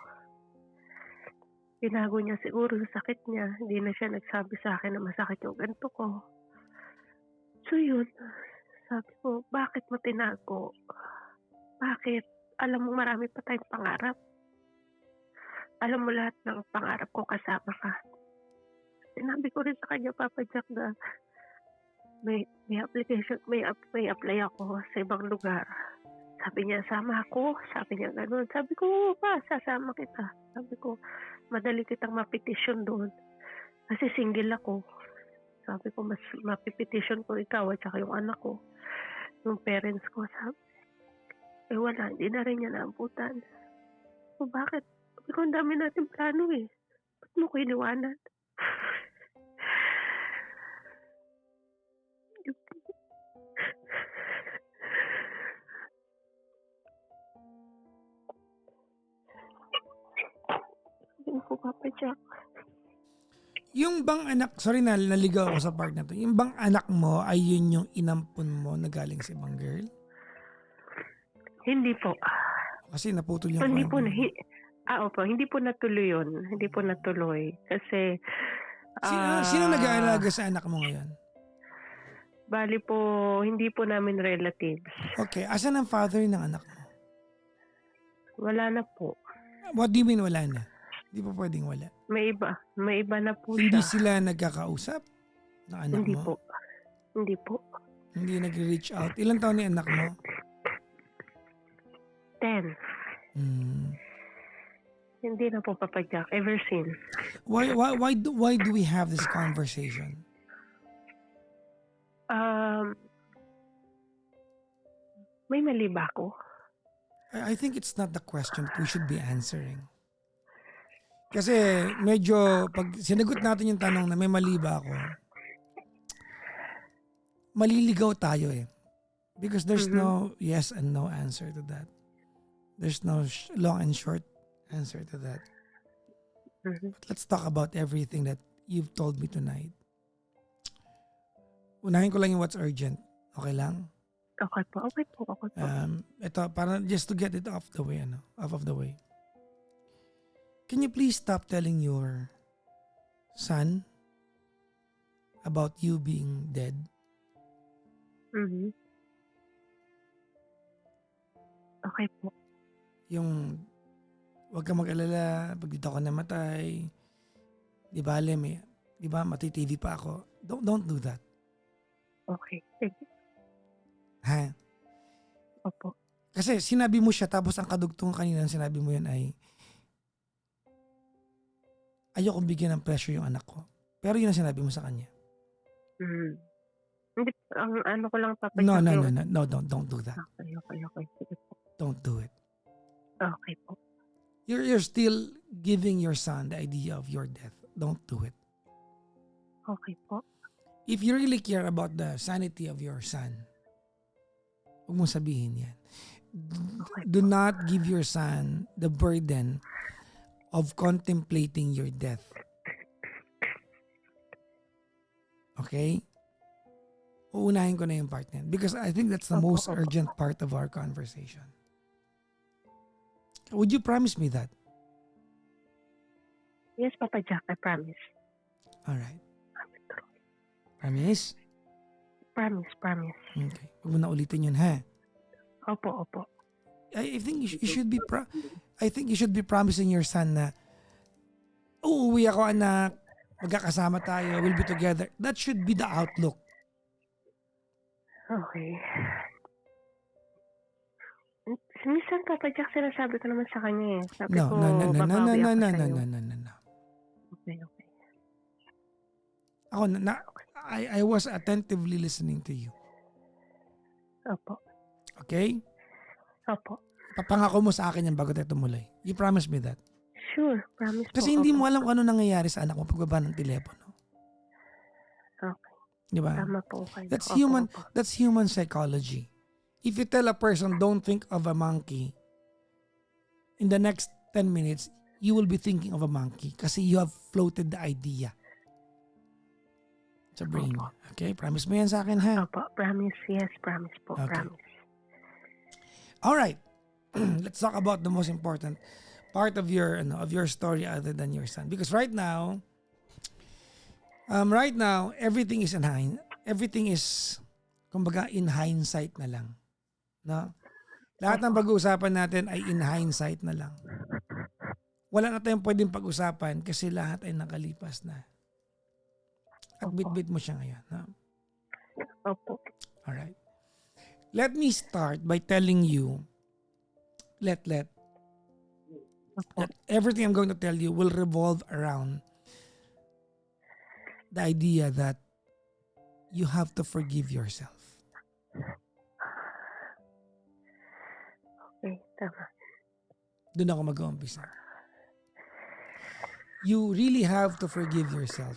Tinago niya siguro yung sakit niya. Hindi na siya nagsabi sa akin na masakit yung ganito ko. So yun, sabi ko, bakit mo tinago? Bakit? Alam mo marami pa tayong pangarap. Alam mo lahat ng pangarap ko kasama ka. Sinabi ko rin sa kanya, Papa Jack, na may application, may apply ako sa ibang lugar. Sabi niya, sama ako. Sabi niya, gano'n. Sabi ko, oo pa, sasama kita. Sabi ko, madali kitang mapetisyon doon. Kasi single ako. Sabi ko, mas mapipetisyon ko ikaw at saka yung anak ko. Yung parents ko, sabi. Wala, hindi na rin niya naamputan. So, bakit? Sabi ko, ang dami natin plano eh. Ba't mo ko iniwanan? Yun po, Papa Jack. Yung bang anak, sorry na naligaw ako sa part na to. Yung bang anak mo ay yun yung inampun mo na galing sa ibang girl? Hindi po. Kasi naputol yung Hindi po, kwento. opo, hindi po natuloy yun. Hindi po natuloy. Kasi, Sino nag-aalaga sa anak mo ngayon? bali po, hindi po namin relatives. Okay, asan ang father ng anak mo? Wala na po. What do you mean wala na? Hindi pa pwedeng wala. May iba na po Hindi siya. sila nagkakausap ng anak Hindi mo? po. Hindi po. Hindi nag-reach out. Ilang taon ni anak mo? 10. Hindi na po, Papa Jack. Ever since. Why do we have this conversation? May mali ba ako? I think it's not the question that we should be answering. Kasi medyo pag sinagot natin yung tanong na may mali ba ako, maliligaw tayo eh. Because there's no yes and no answer to that. There's no long and short answer to that. But let's talk about everything that you've told me tonight. Unahin ko lang yung what's urgent. Okay lang? Okay po. Ito, para just to get it off the way, off of the way. Can you please stop telling your son about you being dead? Okay po. Yung, wag ka mag-alala, pag dito ako namatay, di ba, mati-TV pa ako. Don't do that. Okay. Thank you. Ha? Opo. Kasi sinabi mo siya, tapos ang kadugtong kanina sinabi mo yun ay, ayokong bigyan ng pressure yung anak ko. Pero yun ang sinabi mo sa kanya. Hindi, ang ano ko lang, Papa No, Jack. no, don't do that. Okay. Sige po. Don't do it. Okay po. You're still giving your son the idea of your death. Don't do it. Okay po. If you really care about the sanity of your son, huwag mong sabihin yan. Do not give your son the burden of contemplating your death. Okay? Uunahin ko na yung part na yan because I think that's the most urgent part of our conversation. Would you promise me that? Yes, Papa Jack, I promise. All right. Promise? Promise. Okay. Huwag mo na ulitin yun, ha? Opo. I think you should be I think you should be promising your son na uuwi ako, anak, magkakasama tayo, we'll be together. That should be the outlook. Okay. Minsan, Papa Jack, sinasabi ko naman sa kanya eh. Sabi ko, babawi ako sa'yo. No. Okay. Ako, I was attentively listening to you. Opo. Okay? Opo. Papangako mo sa akin yan bago tayo tumuloy. You promise me that. Sure, promise po. Kasi hindi Opo. mo alam kung ano nangyayari sa anak mo pagbaba ng telepono. Okay. Di ba? Tama po kayo. That's Opo, human. opo. That's human psychology. If you tell a person, don't think of a monkey, in the next 10 minutes, you will be thinking of a monkey kasi you have floated the idea sa brain. Opo. Okay? Promise mo yan sa akin, ha? Opo, promise. Yes, promise po. Okay. Promise. Alright. Let's talk about the most important part of your story other than your son. Because right now, everything is kumbaga in hindsight na lang. No? Lahat ng pag-uusapan natin ay in hindsight na lang. Wala na tayong pwedeng pag-usapan kasi lahat ay nakalipas na. At bit-bit mo siya ngayon. No? Opo. Alright. Let me start by telling you, that everything I'm going to tell you will revolve around the idea that you have to forgive yourself. Okay, tama. Doon ako mag-uumpisa. You really have to forgive yourself.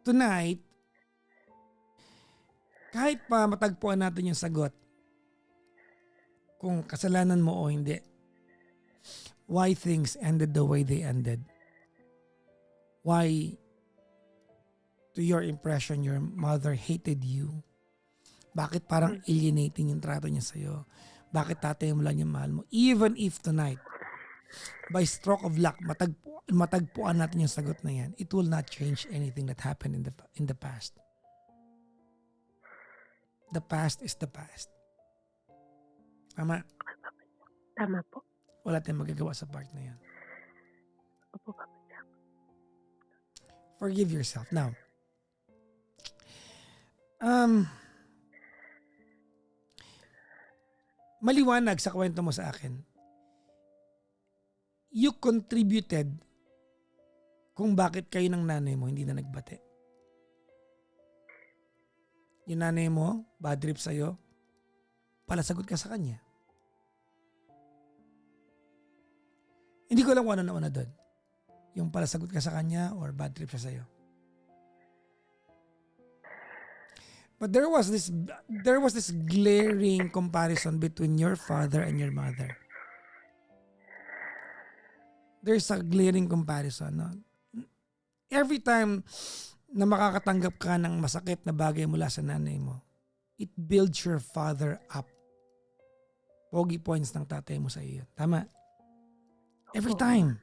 Tonight, kahit pa matagpuan natin yung sagot kung kasalanan mo o hindi, why things ended the way they ended, why to your impression your mother hated you, bakit parang alienating yung trato niya sa'yo, bakit tatay mo lang yung mahal mo, even if tonight by stroke of luck matagpuan natin yung sagot na yan, it will not change anything that happened in the past. The past is the past. Tama? Tama po. Wala tayong magagawa sa part na yan. Opo, Papa. Forgive yourself. Now, maliwanag sa kwento mo sa akin, you contributed kung bakit kayo ng nanay mo hindi na nagbate. Yung nanay mo, bad trip sa'yo, palasagot ka sa kanya. Hindi ko alam kung ano nauna doon. Yung palasagot ka sa kanya or bad trip siya sa'yo. But there was this glaring comparison between your father and your mother. There's a glaring comparison. No? Every time na makakatanggap ka ng masakit na bagay mula sa nanay mo, it builds your father up. Pogi points ng tatay mo sa iyo. Tama? Every time.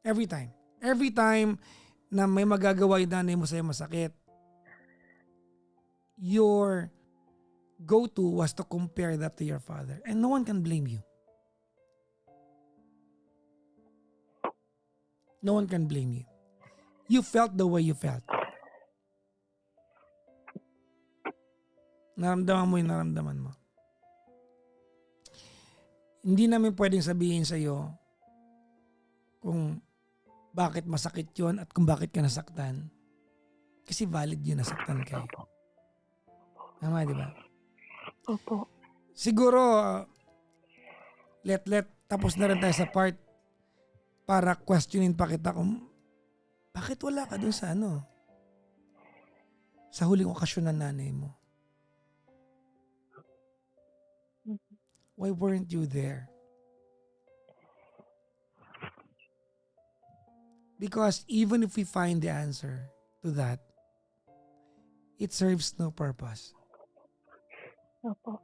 Every time. Every time na may magagawa yung nanay mo sa iyo masakit, your go-to was to compare that to your father. And no one can blame you. No one can blame you. You felt the way you felt. Naramdaman mo yung naramdaman mo. Hindi namin pwedeng sabihin sa iyo kung bakit masakit yon at kung bakit ka nasaktan. Kasi valid yun, nasaktan ka. Tama, di ba? Opo. Siguro, let tapos na rin tayo sa part para questionin pa kita kung bakit wala ka dun sa sa huling okasyon ng nanay mo. Why weren't you there? Because even if we find the answer to that, it serves no purpose. Opo.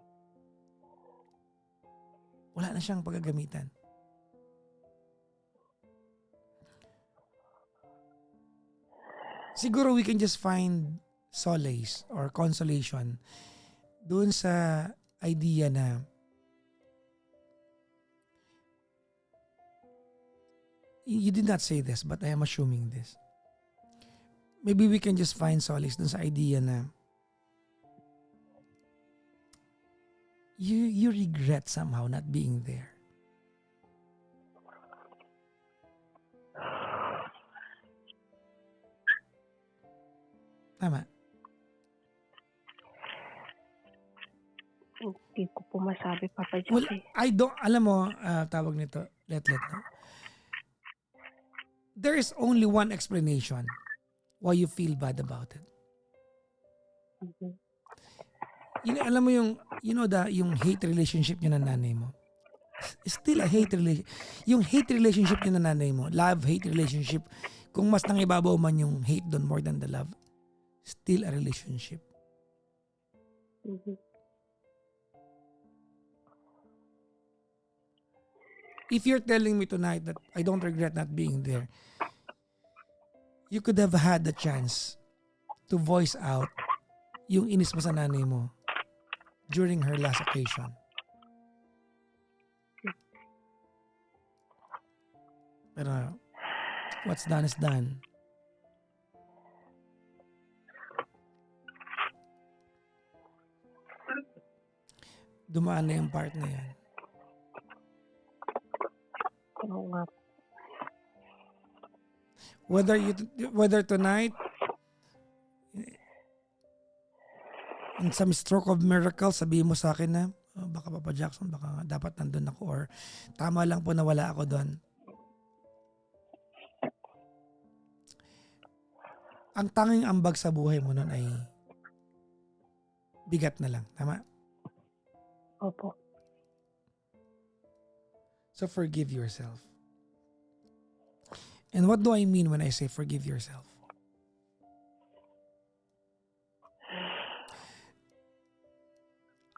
Wala na siyang paggagamitan. Siguro we can just find solace or consolation doon sa idea na you did not say this but I am assuming this. Maybe we can just find solace doon sa idea na you regret somehow not being there. Tama. Hindi ko po masabi, Papa Well, Jack, eh. alam mo, tawag nito, let, no? There is only one explanation why you feel bad about it. Mhm. Alam mo yung, yung hate relationship niyo ng nanay mo. Still a hate relationship. Yung hate relationship niyo ng nanay mo, love-hate relationship, kung mas nangibabaw man yung hate doon more than the love, still a relationship. Mhm. If you're telling me tonight that I don't regret not being there, you could have had the chance to voice out yung inis mo sa nanay mo during her last occasion. Pero what's done is done. Dumaan na yung part na yan. Oo nga. Whether tonight, in some stroke of miracle, sabihin mo sa akin na, baka Papa Jackson, baka dapat nandun ako, or tama lang po na wala ako doon. Ang tanging ambag sa buhay mo nun ay bigat na lang. Tama? Opo. So forgive yourself. And what do I mean when I say forgive yourself?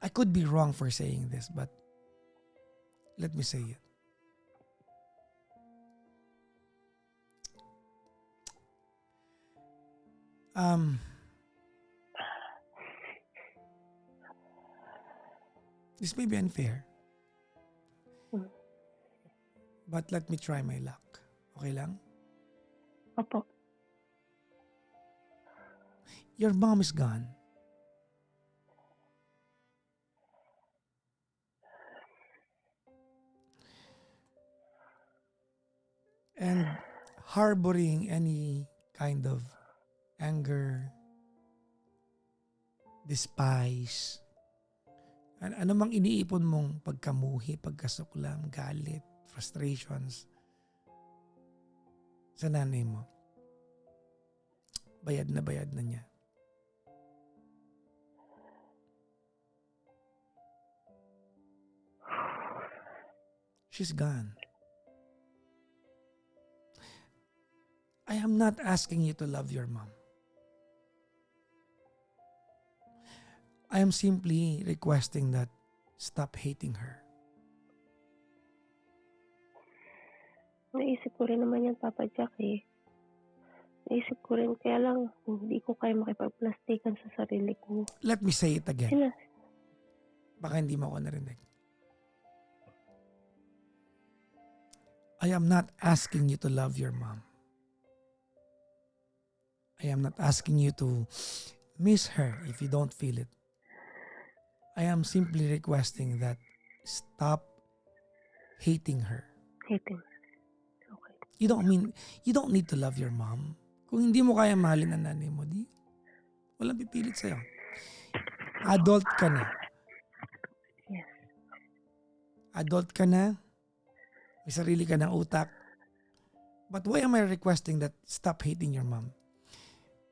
I could be wrong for saying this, but let me say it. This may be unfair, but let me try my luck. Okay lang? Opo. Your mom is gone. And harboring any kind of anger, despise, ano mang iniipon mong pagkamuhi, pagkasuklam, galit, frustrations sa nanay mo, bayad na niya. She's gone. I am not asking you to love your mom. I am simply requesting that stop hating her. Naisip ko rin naman yan, Papa Jack, eh. Naisip ko rin, kaya lang hindi ko kaya makipagplastikan sa sarili ko. Let me say it again. Sila, Baka hindi mo ako narinig. I am not asking you to love your mom. I am not asking you to miss her if you don't feel it. I am simply requesting that stop hating her. hating. Okay. You don't need to love your mom. Kung hindi mo kaya mahalin ang nanay mo, di walang pipilit sa'yo. Adult ka na. Yes. Adult ka na. May sarili ka ng utak. But why am I requesting that stop hating your mom?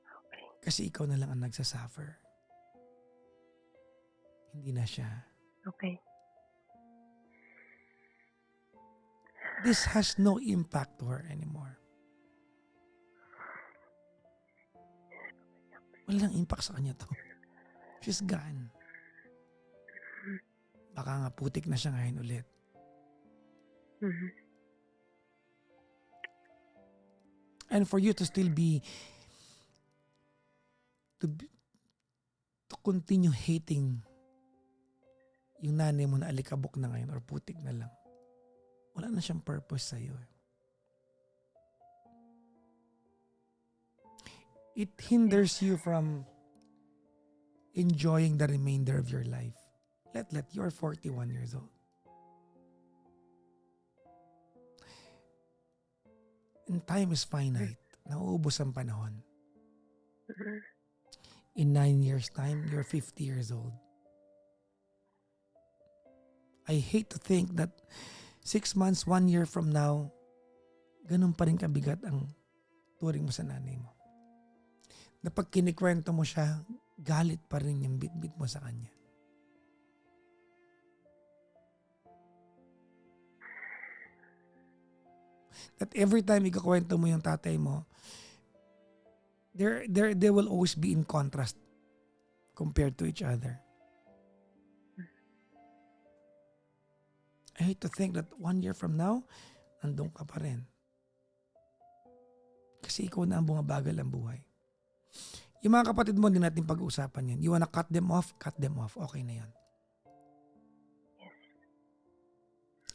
Okay. Kasi ikaw na lang ang nagsasuffer. Hindi na siya. Okay. This has no impact to her anymore. Walang impact sa kanya to. She's gone. Baka nga putik na siya ngayon ulit. Mhm. And for you to still to continue hating yung nanay mo na alikabok na ngayon or putik na lang, wala na siyang purpose sa'yo. It hinders you from enjoying the remainder of your life. Let you're 41 years old. And time is finite. Nauubos ang panahon. Mhm. In 9 years' time, you're 50 years old. I hate to think that 6 months, 1 year from now, ganun pa rin kabigat ang turing mo sa nanay mo. Na pag kinikwento mo siya, galit pa rin yung bit-bit mo sa kanya. That every time ikakwento mo yung tatay mo, they will always be in contrast compared to each other. I hate to think that 1 year from now, nandun ka pa rin. Kasi ikaw na ang bumabagal ang buhay. Yung mga kapatid mo, hindi natin pag-uusapan yan. You wanna cut them off? Cut them off. Okay na yan.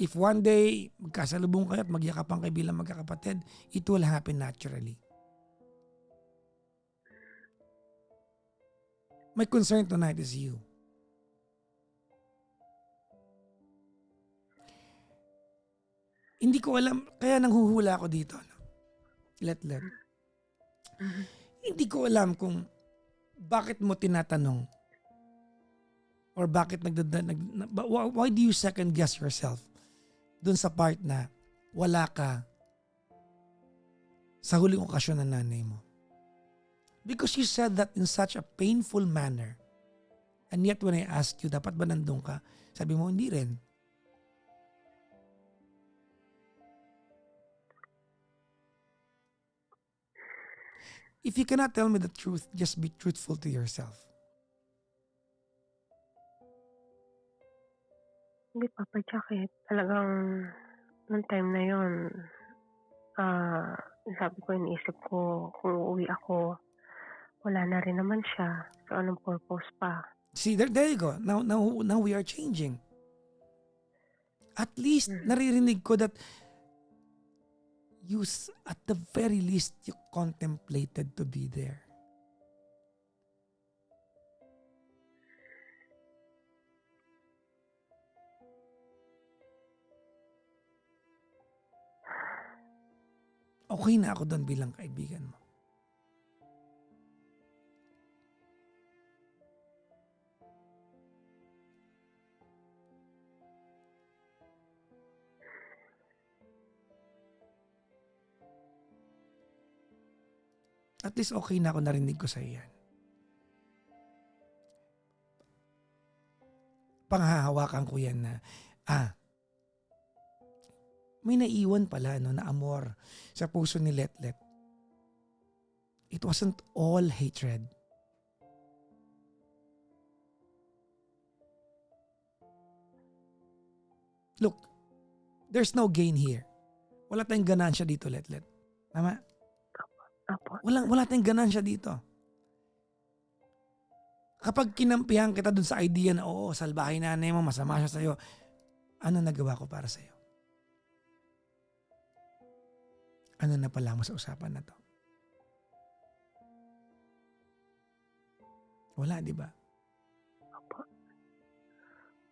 If one day, magkasalubong kayo at magyakapan kayo bilang magkakapatid, it will happen naturally. My concern tonight is you. Hindi ko alam, kaya nanghuhula ako dito. No? Let. Hindi ko alam kung bakit mo tinatanong or bakit why do you second guess yourself dun sa part na wala ka sa huling okasyon ng nanay mo. Because you said that in such a painful manner. And yet when I asked you, dapat ba nandun ka? Sabi mo, hindi rin. If you cannot tell me the truth, just be truthful to yourself. Hindi, Papa Jack, talagang nung time na yun, sabi ko, iniisip ko, kung uuwi ako, wala na rin naman siya. So, anong purpose pa? See, there you go. Now we are changing. At least, naririnig ko that at the very least, you contemplated to be there. Okay na ako doon bilang kaibigan mo. At least okay na ako, narinig ko sa iyan. Panghahawakan ko yan na, may naiwan pala no, na amor sa puso ni Letlet. It wasn't all hatred. Look, there's no gain here. Wala tayong ganansya dito, Letlet. Tama? Apo. Wala tayong ganansya dito. Kapag kinampihan kita dun sa idea na oo, salbahin nanay mo, masama siya sa'yo, ano nagawa ko para sa'yo? Ano na pala mo sa usapan na to? Wala, di ba? Apo.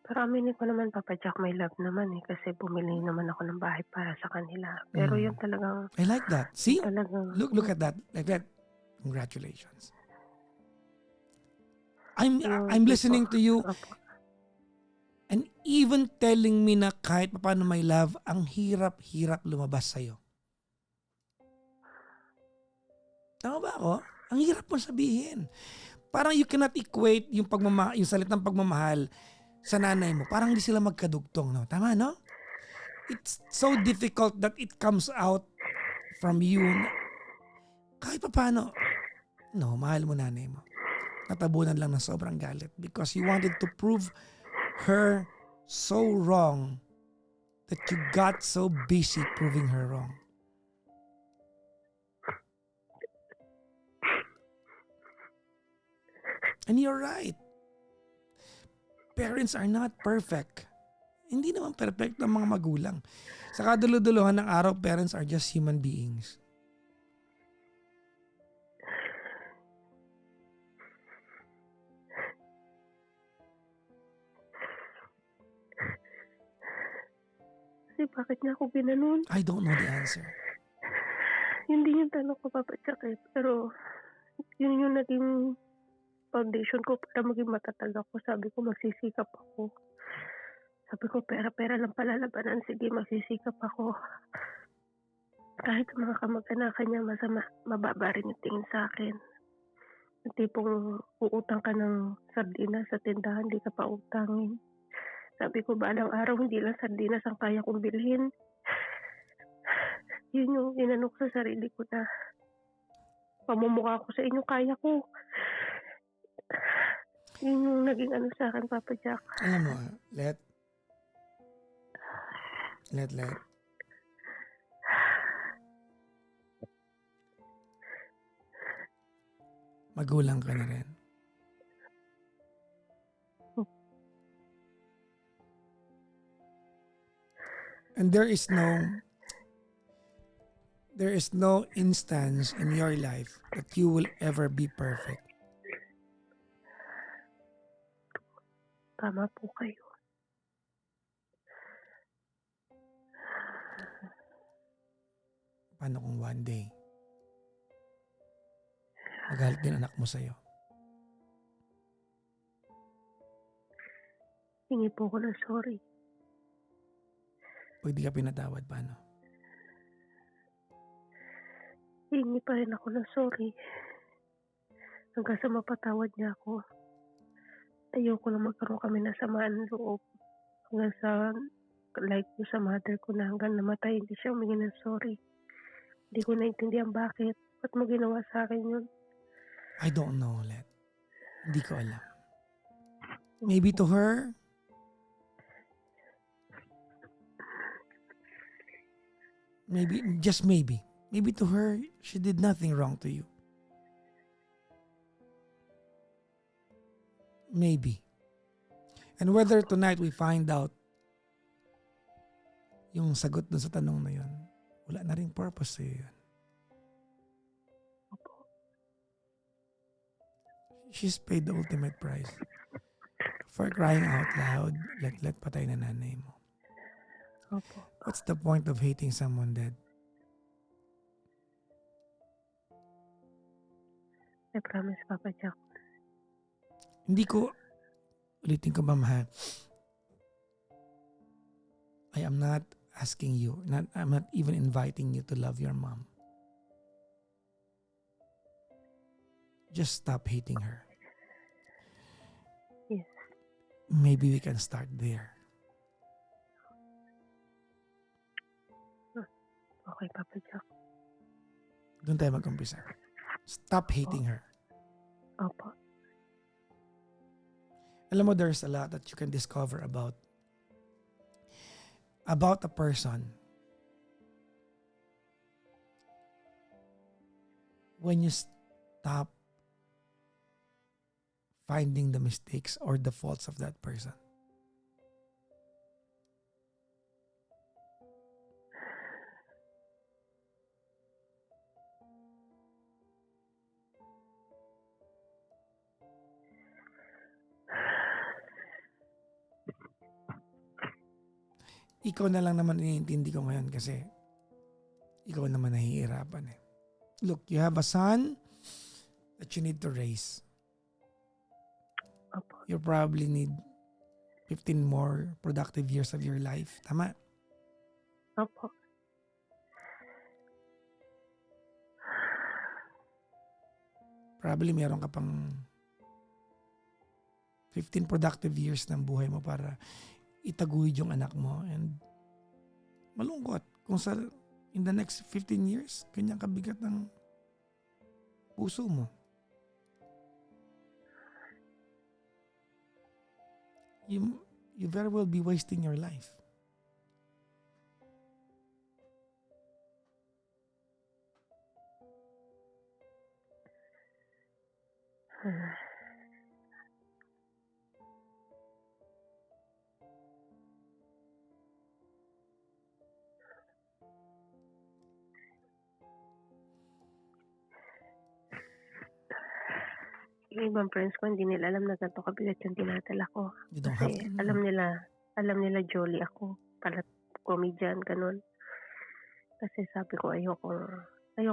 Pero aminin ko naman, Papa Jack, may love naman kasi bumili naman ako ng bahay para sa kanila. Pero yun talagang... I like that. See? Talagang, Look at that. Like that. Congratulations. I'm listening to you Apo. and even telling me na kahit paano may love, ang hirap-hirap lumabas sa'yo. Tama ba ako? Ang hirap mo sabihin. Parang you cannot equate yung salitang pagmamahal sa nanay mo. Parang hindi sila magkadugtong, no? Tama, no? It's so difficult that it comes out from you. Kahit paano, no, mahal mo nanay mo. Natabunan lang ng sobrang galit because you wanted to prove her so wrong that you got so busy proving her wrong. And you're right. Parents are not perfect. Hindi naman perfect ang mga magulang. Sa kaduluduluhan ng araw, parents are just human beings. Kasi bakit niya ako ginanon? I don't know the answer. Hindi yung tanong ko, Papa Jack, pero yun yung naging foundation ko para maging matatag ako. Sabi ko magsisikap ako. Sabi ko pera-pera lang pala labanan. Sige, magsisikap ako. Kahit sa mga kamag-anakan niya mababa rin yung tingin sa akin. Yung tipong uutang ka ng sardinas sa tindahan, di ka pa utangin. Sabi ko balang araw hindi lang sardinas ang kaya kong bilhin. Yun yung inanok sa sarili ko na pamumukha ko sa inyo, kaya ko. Yun yung naging ano sa akin, Papa Jack. Alam mo, let. Magulang ka na rin. And there is no instance in your life that you will ever be perfect. Tama po kayo. Paano kung one day magalit din anak mo sa'yo? Hingi po ko ng sorry. Pag di ka pinatawad, paano? Hingi pa rin ako ng sorry. Hanggang sa mapatawad niya ako. Ayoko na magkaroon kami ng samaan ng loob. Hanggang sa like ko sa mother ko na hanggang namatay, hindi siya humingi ng sorry. Hindi ko naintindihan bakit. Ba't mo ginawa sa akin yun? I don't know, Let. Hindi ko alam. Maybe to her, just maybe to her, she did nothing wrong to you. Maybe. And whether tonight we find out yung sagot dun sa tanong na yun, wala na rin purpose sa'yo yun. She's paid the ultimate price for crying out loud, let patay na nanay mo. Opo. What's the point of hating someone dead? I promise, Papa Jack. Hindi ko, ulitin ko ba, mahal? I am not asking you, I'm not even inviting you to love your mom. Just stop hating her. Yes. Maybe we can start there. Okay, Papa Jack. Doon tayo mag-umpisa. Stop hating her. Opo. Alam mo, there's a lot that you can discover about a person when you stop finding the mistakes or the faults of that person. Ikaw na lang naman iniintindi ko ngayon kasi ikaw naman nahihirapan eh. Look, you have a son that you need to raise. Opo. You probably need 15 more productive years of your life. Tama? Opo. Probably meron ka pang 15 productive years ng buhay mo para itaguyod yung anak mo, and malungkot kung sa in the next 15 years ganyan kabigat ng puso mo. You very well be wasting your life. Yung ibang friends ko, hindi nila alam na ganito kabigat yung dinadala ko. You don't have Kasi to. alam nila jolly ako. Palat comedian, ganun. Kasi sabi ko, ayoko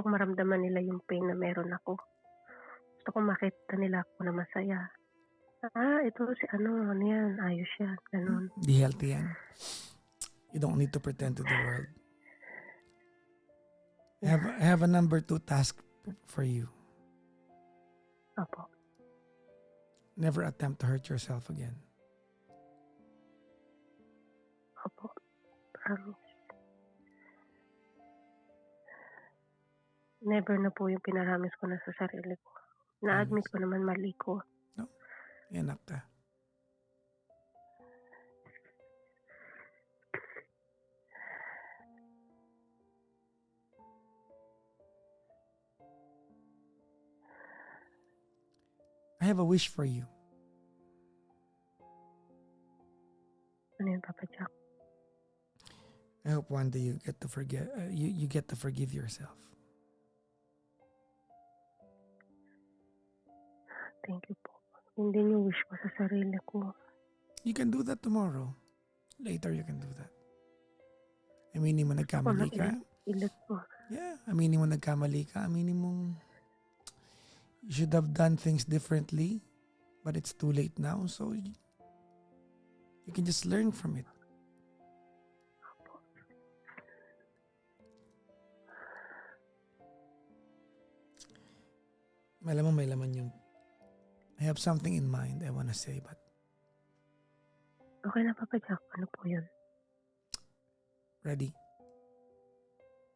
maramdaman nila yung pain na meron ako. Gusto ko makita nila ako na masaya. Ito si ano yan, ayos yan, gano'n. Di healthy yan. You don't need to pretend to the world. I have a number 2 task for you. Opo. Never attempt to hurt yourself again. Opo. Promise. Never na po yung pinaramis ko na sa sarili ko. Na-admit ko naman mali ko. No? Anak ka. I have a wish for you. Ano yun, Papa Jack? I hope one day you get to forget. You get to forgive yourself. Thank you po. Hindi yung wish ko sa sarili ko. You can do that tomorrow. Later you can do that. Aminin mo nagkamali ka. Ilit po. Yeah, aminin mo nagkamali ka. Aminin mo you should have done things differently, but it's too late now. So you can just learn from it. May laman yung I have something in mind I wanna say, but Okay na, Papa Jack. Ano po yun? ready?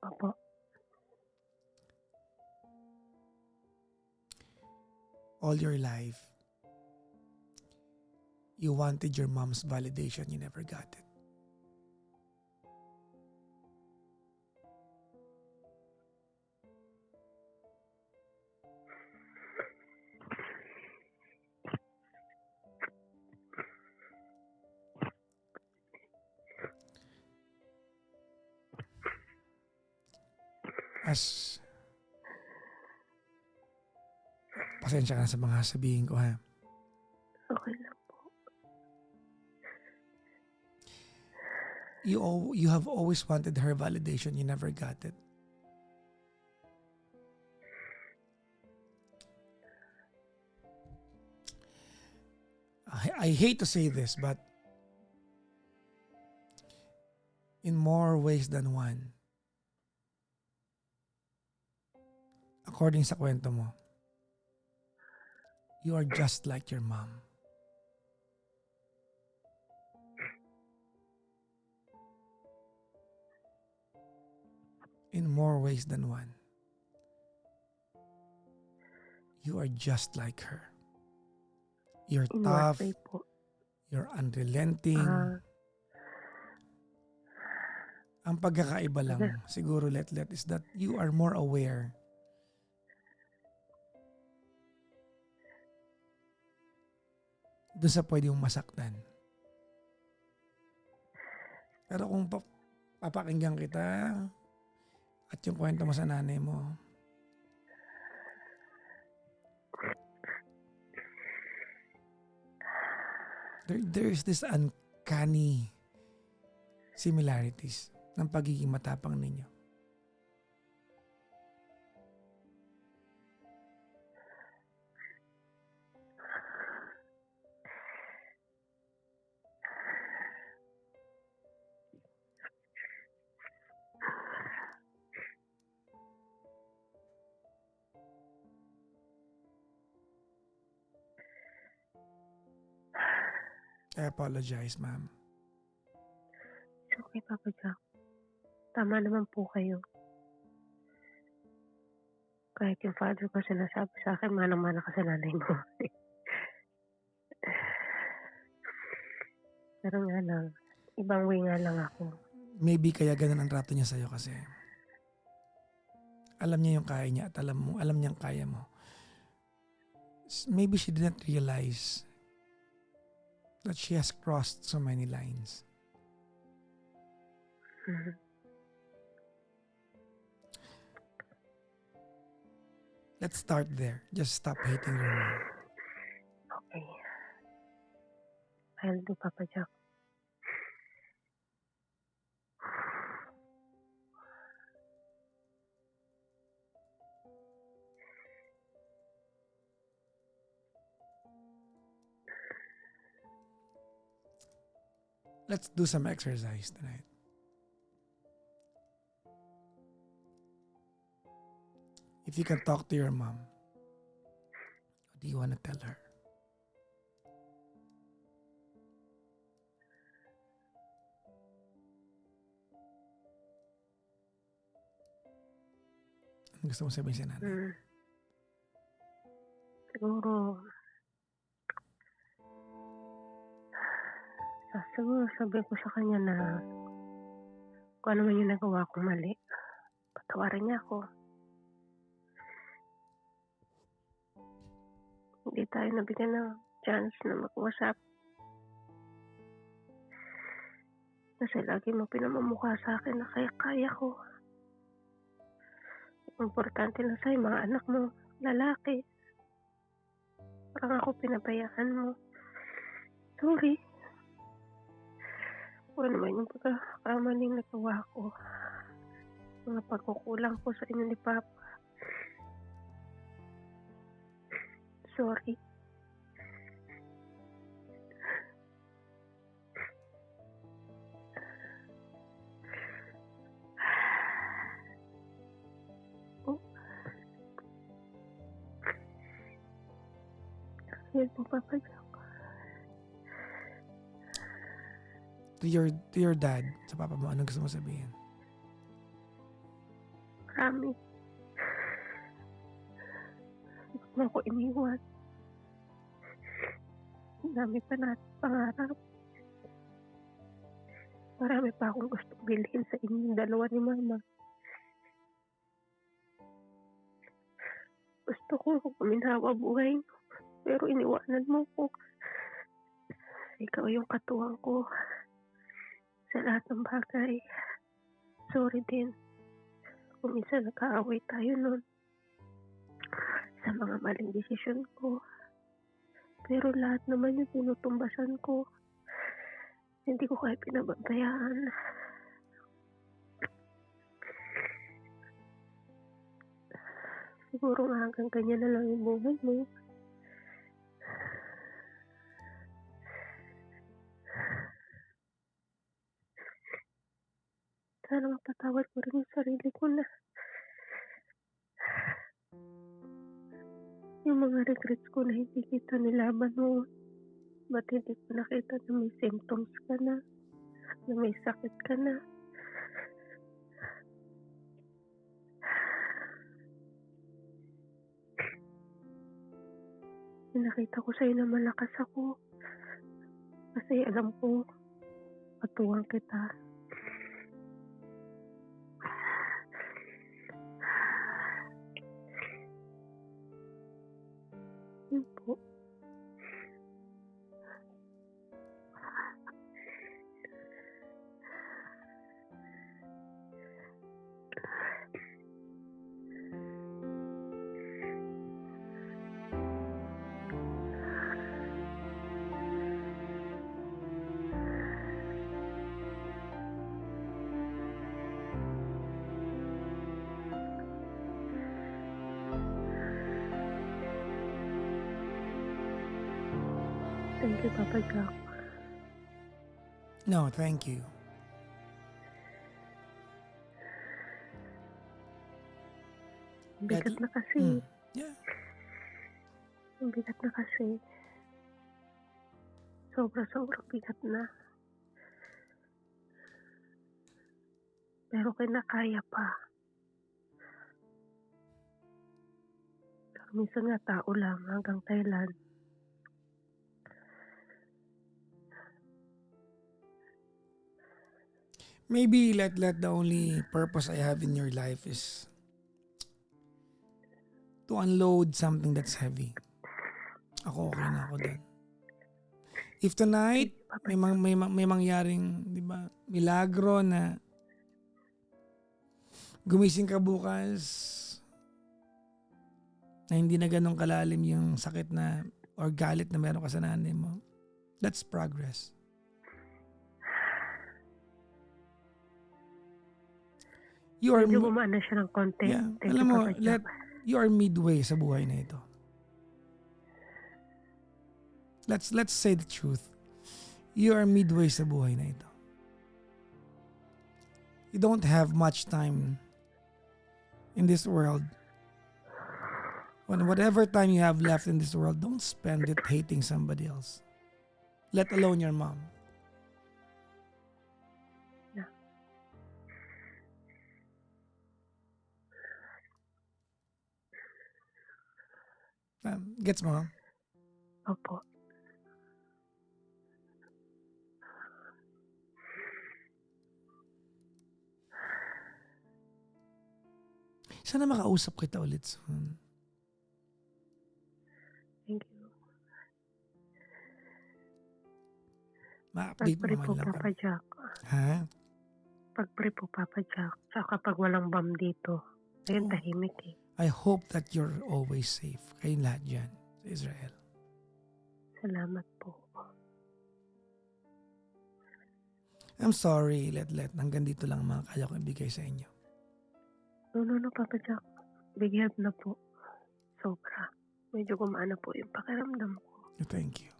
Opo. All your life, you wanted your mom's validation. You never got it. Pasensya ka na sa mga sabihin ko, ha? Okay lang po. You have always wanted her validation. You never got it. I hate to say this, but in more ways than one, according sa kwento mo, you are just like your mom. In more ways than one, you are just like her. You're In tough, what way po? you're unrelenting. Ang pagkakaiba lang, siguro let is that you are more aware. Doon sa pwede mong masaktan. Pero kung papakinggan kita at yung kwento mo sa nanay mo, there is this uncanny similarities ng pagiging matapang ninyo. I apologize, ma'am. It's okay, Papa Jack. Tama naman po kayo. Kahit yung father ko sinasabi sa akin, manang-mana ka sa nanay mo. Pero nga lang, ibang way nga lang ako. Maybe kaya ganun ang trato niya sa'yo kasi alam niya yung kaya niya at alam niyang kaya mo. Maybe she didn't realize that she has crossed so many lines. Let's start there. Just stop hating your mom. Okay. I'll do, Papa Jack. let's do some exercise tonight. If you can talk to your mom, what do you want to tell her? Ano gusto mo sabihin sa nanay? Siguro, siguro sabihin ko sa kanya na kung ano man yung nagawa kong mali, patawarin niya ako. Hindi tayo nabigyan ng chance na mag-usap. Kasi lagi mo pinamamukha sa akin na kaya ko. Importante na sa'yo, mga anak mo, lalaki. Parang ako pinabayaan mo. Sorry. Kung ano man yung pagkakamaling nagawa ko. Mga pagkukulang ko sa inyo ni Papa. Sorry. Oh. Yan po, Papa Jack. To your dad, sa papa mo, anong gusto mo sabihin? Marami. Huwag mo ako iniwan. Dami pa natin pangarap. Marami pa akong gustong bilhin sa inyong dalawa ni Mama. Gusto ko kuminawa buhay, pero iniwanan mo ko. Ikaw yung katuwang ko sa lahat ng bagay. Sorry din kung minsan nagkaaway tayo nun sa mga maling desisyon ko. Pero lahat naman yung tinutumbasan ko. Hindi ko kaya pinabantayan. Siguro nga hanggang ganyan na lang yung buhay mo. Sana mapatawad ko rin yung sarili ko na yung mga regrets ko na hindi kita nilaban mo. Ba't hindi ko nakita na may symptoms ka na may sakit ka na. Nakita ko sa'yo na malakas ako. Kasi alam ko, katuwang kita. Yun po. Thank you, Papa Jack. No, thank you. Bigat na kasi. Yeah. Ang bigat na kasi. Sobra-sobrang bigat na. Pero kinakaya pa. Pero minsan nga tao lang hanggang kailan. Maybe let the only purpose I have in your life is to unload something that's heavy. Ako okay na ako dun. If tonight may mangyaring, 'di ba, milagro na gumising ka bukas na hindi na ganun kalalim yung sakit na or galit na meron ka sa nanay mo, that's progress. Medyo gumana siya ng konti. Yeah. Alam mo, you are midway sa buhay na ito. Let's say the truth. You are midway sa buhay na ito. You don't have much time in this world. When whatever time you have left in this world, don't spend it hating somebody else. Let alone your mom. Yeah. Gets mo? Opo. Sana makausap kita ulit soon. Thank you. Ma-update mo Pag-pray man po, lang Papa kami. Jack. Ha? Pag-pray po, Papa Jack. Saka pag walang bomb dito, ayun, Oo. tahimik eh. I hope that you're always safe. Kayong lahat dyan sa Israel. Salamat po. I'm sorry, Let. Hanggang dito lang ang mga kaya ko ibigay sa inyo. No, Papa Jack. Big help na po. Sobra. Medyo gumana po yung pakiramdam ko. Thank you.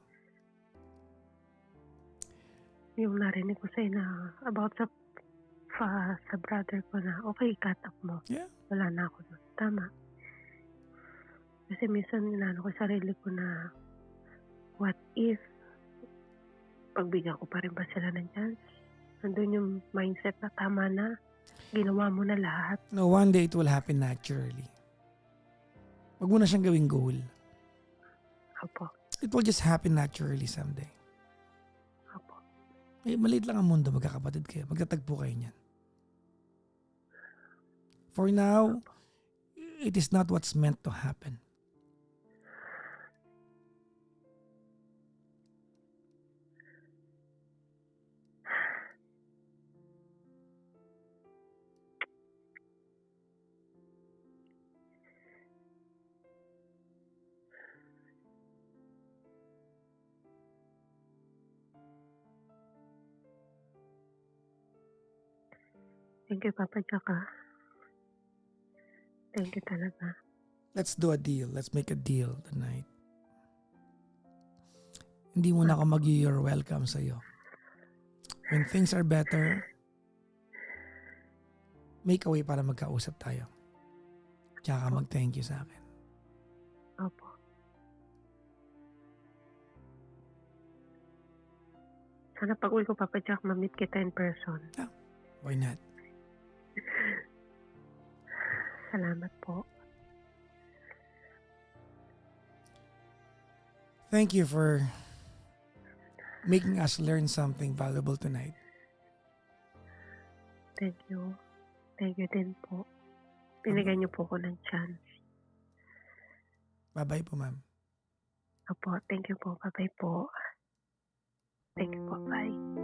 Yung narinig ko sa'yo na about sa brother ko na okay, cut up mo. Yeah. Wala na ako doon. Tama. Kasi minsan ninano ko sarili ko na what if pagbigyan ko pa rin ba sila ng chance? Nandun yung mindset na tama na. Ginawa mo na lahat. No, one day it will happen naturally. Wag mo na siyang gawing goal. Opo. It will just happen naturally someday. Opo. Eh, maliit lang ang mundo, magkakapatid kayo. Magtatagpo kayo niyan. For now, it is not what's meant to happen. Thank you, Papa Jack. Thank you talaga. Let's do a deal. Let's make a deal tonight. Hindi mo na ako mag-you're welcome sa'yo. When things are better, make a way para magkausap tayo. Tsaka mag-thank you sa akin. Opo. Sana pag-uwi ko, Papa Jack, ma-meet kita in person. Why not? Salamat po. Thank you for making us learn something valuable tonight. Thank you. Thank you din po. Binigyan niyo po ko ng chance. Bye-bye po, ma'am. Opo, thank you po. Bye-bye po. Thank you po. Bye.